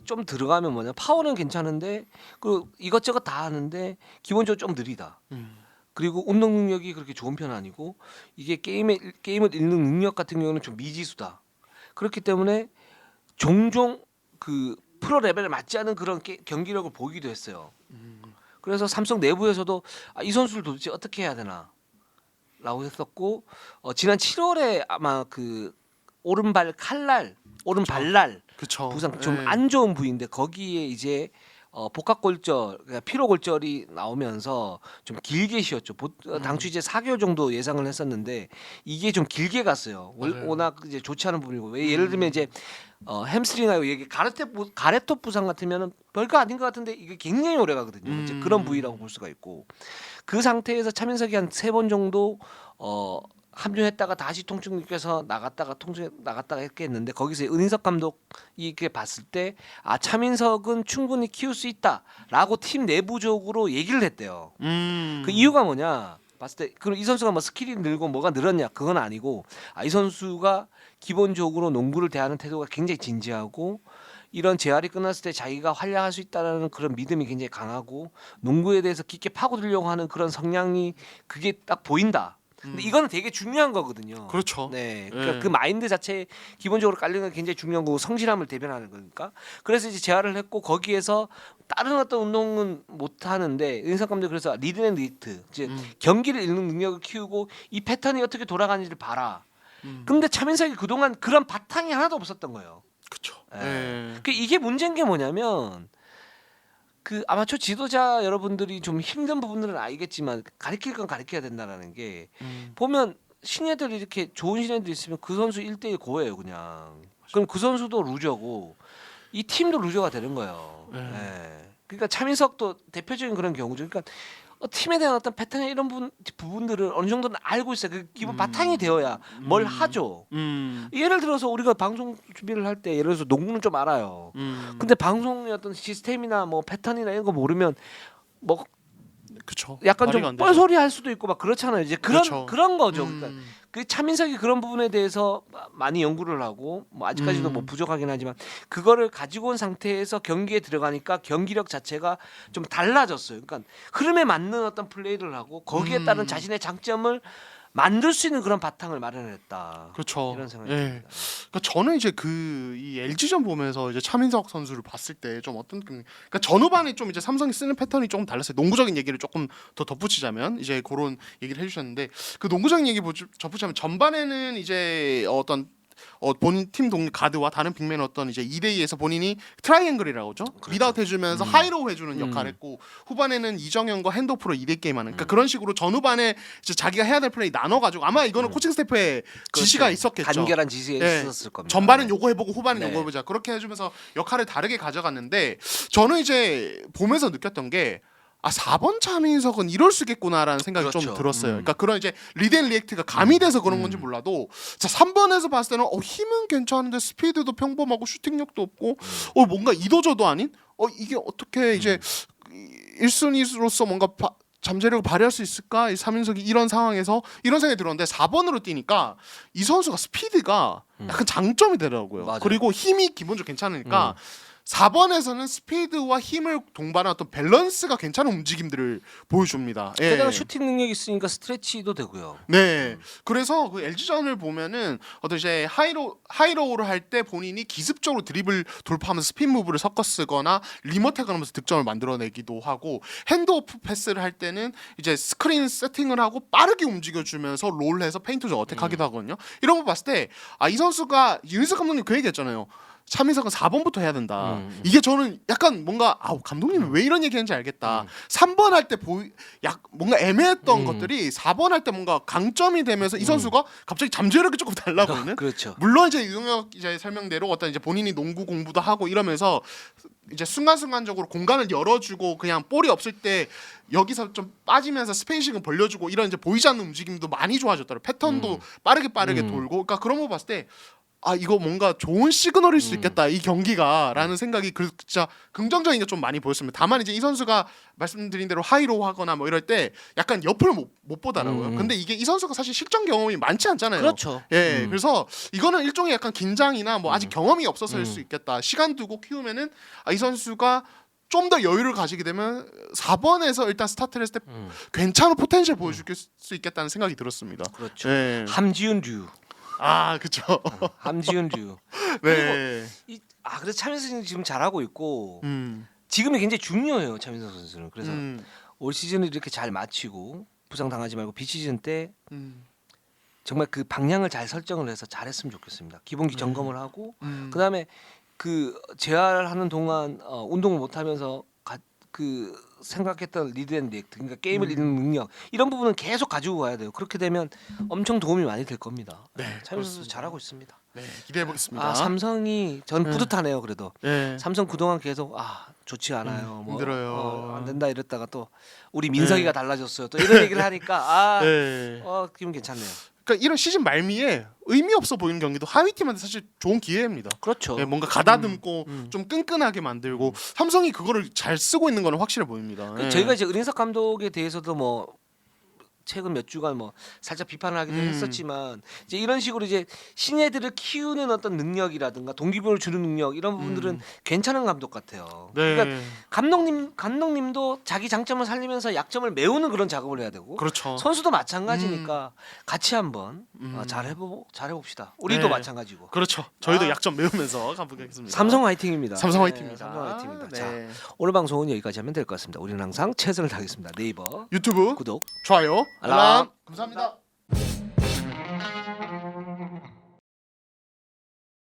좀 들어가면 뭐냐 파워는 괜찮은데 그 이것저것 다 하는데 기본적으로 좀 느리다. 그리고 운동 능력이 그렇게 좋은 편은 아니고 이게 게임을 읽는 능력 같은 경우는 좀 미지수다. 그렇기 때문에 종종 그 프로 레벨에 맞지 않은 그런 경기력을 보이기도 했어요. 그래서 삼성 내부에서도 이 선수를 도대체 어떻게 해야 되나라고 했었고 지난 7월에 아마 그 오른발 오른발날 그쵸. 부상 좀 예. 안 좋은 부위인데 거기에 이제 복합골절, 그러니까 피로골절이 나오면서 좀 길게 쉬었죠. 당초 이제 4개월 정도 예상을 했었는데 이게 좀 길게 갔어요. 맞아요. 워낙 이제 좋지 않은 부분이고 왜 예를 들면 이제 햄스트링하고 이게 가래톱 부상 같으면은 별거 아닌 것 같은데 이게 굉장히 오래 가거든요. 이제 그런 부위라고 볼 수가 있고 그 상태에서 차민석이 한 3번 정도 합류했다가 다시 통증 느껴서 나갔다가 이렇게 했는데 거기서 은인석 감독이 이렇게 봤을 때 차민석은 충분히 키울 수 있다라고 팀 내부적으로 얘기를 했대요. 그 이유가 뭐냐 봤을 때 그럼 이 선수가 뭐 스킬이 늘고 뭐가 늘었냐 그건 아니고 이 선수가 기본적으로 농구를 대하는 태도가 굉장히 진지하고 이런 재활이 끝났을 때 자기가 활약할 수 있다라는 그런 믿음이 굉장히 강하고 농구에 대해서 깊게 파고들려고 하는 그런 성향이 그게 딱 보인다. 근데 이거는 되게 중요한 거거든요. 그렇죠. 네, 그러니까 예. 그 마인드 자체 기본적으로 깔리는 게 굉장히 중요한 거고 성실함을 대변하는 거니까. 그래서 이제 재활을 했고 거기에서 다른 어떤 운동은 못 하는데 은석 감독이 그래서 리드 앤 리트, 이제 경기를 읽는 능력을 키우고 이 패턴이 어떻게 돌아가는지를 봐라. 근데 차민석이 그동안 그런 바탕이 하나도 없었던 거예요. 그쵸. 예. 예. 그 이게 문제인 게 뭐냐면 그 아마추어 지도자 여러분들이 좀 힘든 부분들은 알겠지만 가르칠 건 가르쳐야 된다라는 게 보면 신예들이 이렇게 좋은 신예들이 있으면 그 선수 1대1 고예요 그냥. 그럼 그 선수도 루저고 이 팀도 루저가 되는 거예요. 예. 그러니까 차민석도 대표적인 그런 경우죠. 그러니까 팀에 대한 어떤 패턴 이런 부분들을 어느 정도는 알고 있어요. 그 기본 바탕이 되어야 뭘 하죠. 예를 들어서 우리가 방송 준비를 할 때 예를 들어서 농구는 좀 알아요. 근데 방송의 어떤 시스템이나 뭐 패턴이나 이런 거 모르면 뭐 그쵸. 약간 발휘가 좀 안 되죠. 뻘소리 할 수도 있고 막 그렇잖아요. 이제 그렇죠. 그런 거죠. 그러니까 그 차민석이 그런 부분에 대해서 많이 연구를 하고 뭐 아직까지도 뭐 부족하긴 하지만 그거를 가지고 온 상태에서 경기에 들어가니까 경기력 자체가 좀 달라졌어요. 그러니까 흐름에 맞는 어떤 플레이를 하고 거기에 따른 자신의 장점을 만들 수 있는 그런 바탕을 마련했다. 그렇죠. 이런 생각이 예. 듭니다. 그러니까 저는 이제 이 LG전 보면서 이제 차민석 선수를 봤을 때 좀 어떤 느낌? 그러니까 전후반에 좀 이제 삼성이 쓰는 패턴이 조금 달랐어요. 농구적인 얘기를 조금 더 덧붙이자면 이제 그런 얘기를 해주셨는데 그 농구적인 얘기 덧붙이자면 전반에는 이제 어떤 본인 팀 가드와 다른 빅맨 어떤 이제 2대2에서 본인이 트라이앵글이라고 하죠. 리드아웃 해주면서 하이로우 해주는 역할을 했고 후반에는 이정현과 핸드오프로 2대 게임하는 그러니까 그런 식으로 전후반에 이제 자기가 해야 될 플레이 나눠가지고 아마 이거는 코칭 스태프의 지시가 그렇죠. 있었겠죠. 간결한 지시가 네. 있었을 겁니다. 전반은 네. 요거 해보고 후반은 네. 요거 해보자 그렇게 해주면서 역할을 다르게 가져갔는데 저는 이제 보면서 느꼈던 게 4번 차민석은 이럴 수 있겠구나라는 생각이 좀 그렇죠. 들었어요. 그러니까 그런 이제 리드 앤 리액트가 가미돼서 그런 건지 몰라도 자 3번에서 봤을 때는 힘은 괜찮은데 스피드도 평범하고 슈팅력도 없고 뭔가 이도저도 아닌 이게 어떻게 이제 1순위로서 뭔가 잠재력을 발휘할 수 있을까? 이 차민석이 이런 상황에서 이런 생각이 들었는데 4번으로 뛰니까 이 선수가 스피드가 약간 장점이 되더라고요. 맞아요. 그리고 힘이 기본적으로 괜찮으니까 4번에서는 스피드와 힘을 동반한 어떤 밸런스가 괜찮은 움직임들을 보여줍니다. 예. 게다가 슈팅 능력이 있으니까 스트레치도 되고요. 네. 그래서 그 LG전을 보면은 어떤 이제 하이로우를 할 때 본인이 기습적으로 드리블 돌파하면서 스핀 무브를 섞어 쓰거나 리모텍을 하면서 득점을 만들어내기도 하고 핸드오프 패스를 할 때는 이제 스크린 세팅을 하고 빠르게 움직여주면서 롤해서 페인트전 어택하기도 하거든요. 이런 거 봤을 때 이 선수가 윤희석 감독님 그 얘기했잖아요. 차민석은 4번부터 해야 된다. 이게 저는 약간 뭔가 감독님이 왜 이런 얘기하는지 알겠다. 3번 할 때 뭔가 애매했던 것들이 4번 할 때 뭔가 강점이 되면서 이 선수가 갑자기 잠재력이 조금 달라보이는. 그렇죠. 물론 이제 유영혁 이제 설명대로 어떤 이제 본인이 농구 공부도 하고 이러면서 이제 순간순간적으로 공간을 열어주고 그냥 볼이 없을 때 여기서 좀 빠지면서 스페이싱을 벌려주고 이런 이제 보이지 않는 움직임도 많이 좋아졌더라고요. 패턴도 빠르게 돌고. 그러니까 그런 거 봤을 때 이거 뭔가 좋은 시그널일 수 있겠다 이 경기가라는 생각이 진짜 긍정적인 게 좀 많이 보였습니다. 다만 이제 이 선수가 말씀드린 대로 하이로우 하거나 뭐 이럴 때 약간 옆을 못 보더라고요. 근데 이게 이 선수가 사실 실전 경험이 많지 않잖아요. 그렇죠. 예, 그래서 이거는 일종의 약간 긴장이나 뭐 아직 경험이 없어서일 수 있겠다. 시간 두고 키우면은 이 선수가 좀 더 여유를 가지게 되면 4번에서 일단 스타트를 했을 때 괜찮은 포텐셜 보여줄 수 있겠다는 생각이 들었습니다. 그렇죠. 예. 함지훈류. 그쵸. 함지훈류. 네. 그래서 차민석 선수는 지금 잘하고 있고 음. 지금이 굉장히 중요해요. 차민석 선수는. 그래서 음. 올 시즌을 이렇게 잘 마치고 부상 당하지 말고 비시즌 때 음. 정말 그 방향을 잘 설정을 해서 잘했으면 좋겠습니다. 기본기 점검을 하고 그다음에 그 재활하는 동안 운동을 못 하면서 그 생각했던 리드 앤 리액트 그러니까 게임을 이기는 능력 이런 부분은 계속 가지고 가야 돼요. 그렇게 되면 엄청 도움이 많이 될 겁니다. 네, 차민석 선수 잘하고 있습니다. 네, 기대해 보겠습니다. 삼성이 전 뿌듯하네요. 그래도 네. 삼성 그동안 계속 좋지 않아요. 뭐, 힘들어요. 안 된다 이랬다가 또 우리 민석이가 달라졌어요. 또 이런 얘기를 하니까 네. 기분 괜찮네요. 그러니까 이런 시즌 말미에 의미 없어 보이는 경기도 하위 팀한테 사실 좋은 기회입니다. 그렇죠. 네, 뭔가 가다듬고 좀 끈끈하게 만들고 삼성이 그거를 잘 쓰고 있는 거는 확실해 보입니다. 네. 저희가 이제 은인석 감독에 대해서도 뭐 최근 몇 주간 뭐 살짝 비판을 하기도 했었지만 이제 이런 식으로 이제 신예들을 키우는 어떤 능력이라든가 동기부여를 주는 능력 이런 부분들은 괜찮은 감독 같아요. 네. 그러니까 감독님도 자기 장점을 살리면서 약점을 메우는 그런 작업을 해야 되고 그렇죠. 선수도 마찬가지니까 같이 한번 잘 해봅시다. 우리도 네. 마찬가지고. 그렇죠. 저희도 아. 약점 메우면서 가보겠습니다. 삼성 화이팅입니다. 삼성 화이팅입니다. 삼성 화이팅입니다. 네. 자, 오늘 방송은 여기까지 하면 될 것 같습니다. 우리는 항상 최선을 다하겠습니다. 네이버 유튜브 구독. 좋아요 알람. 감사합니다.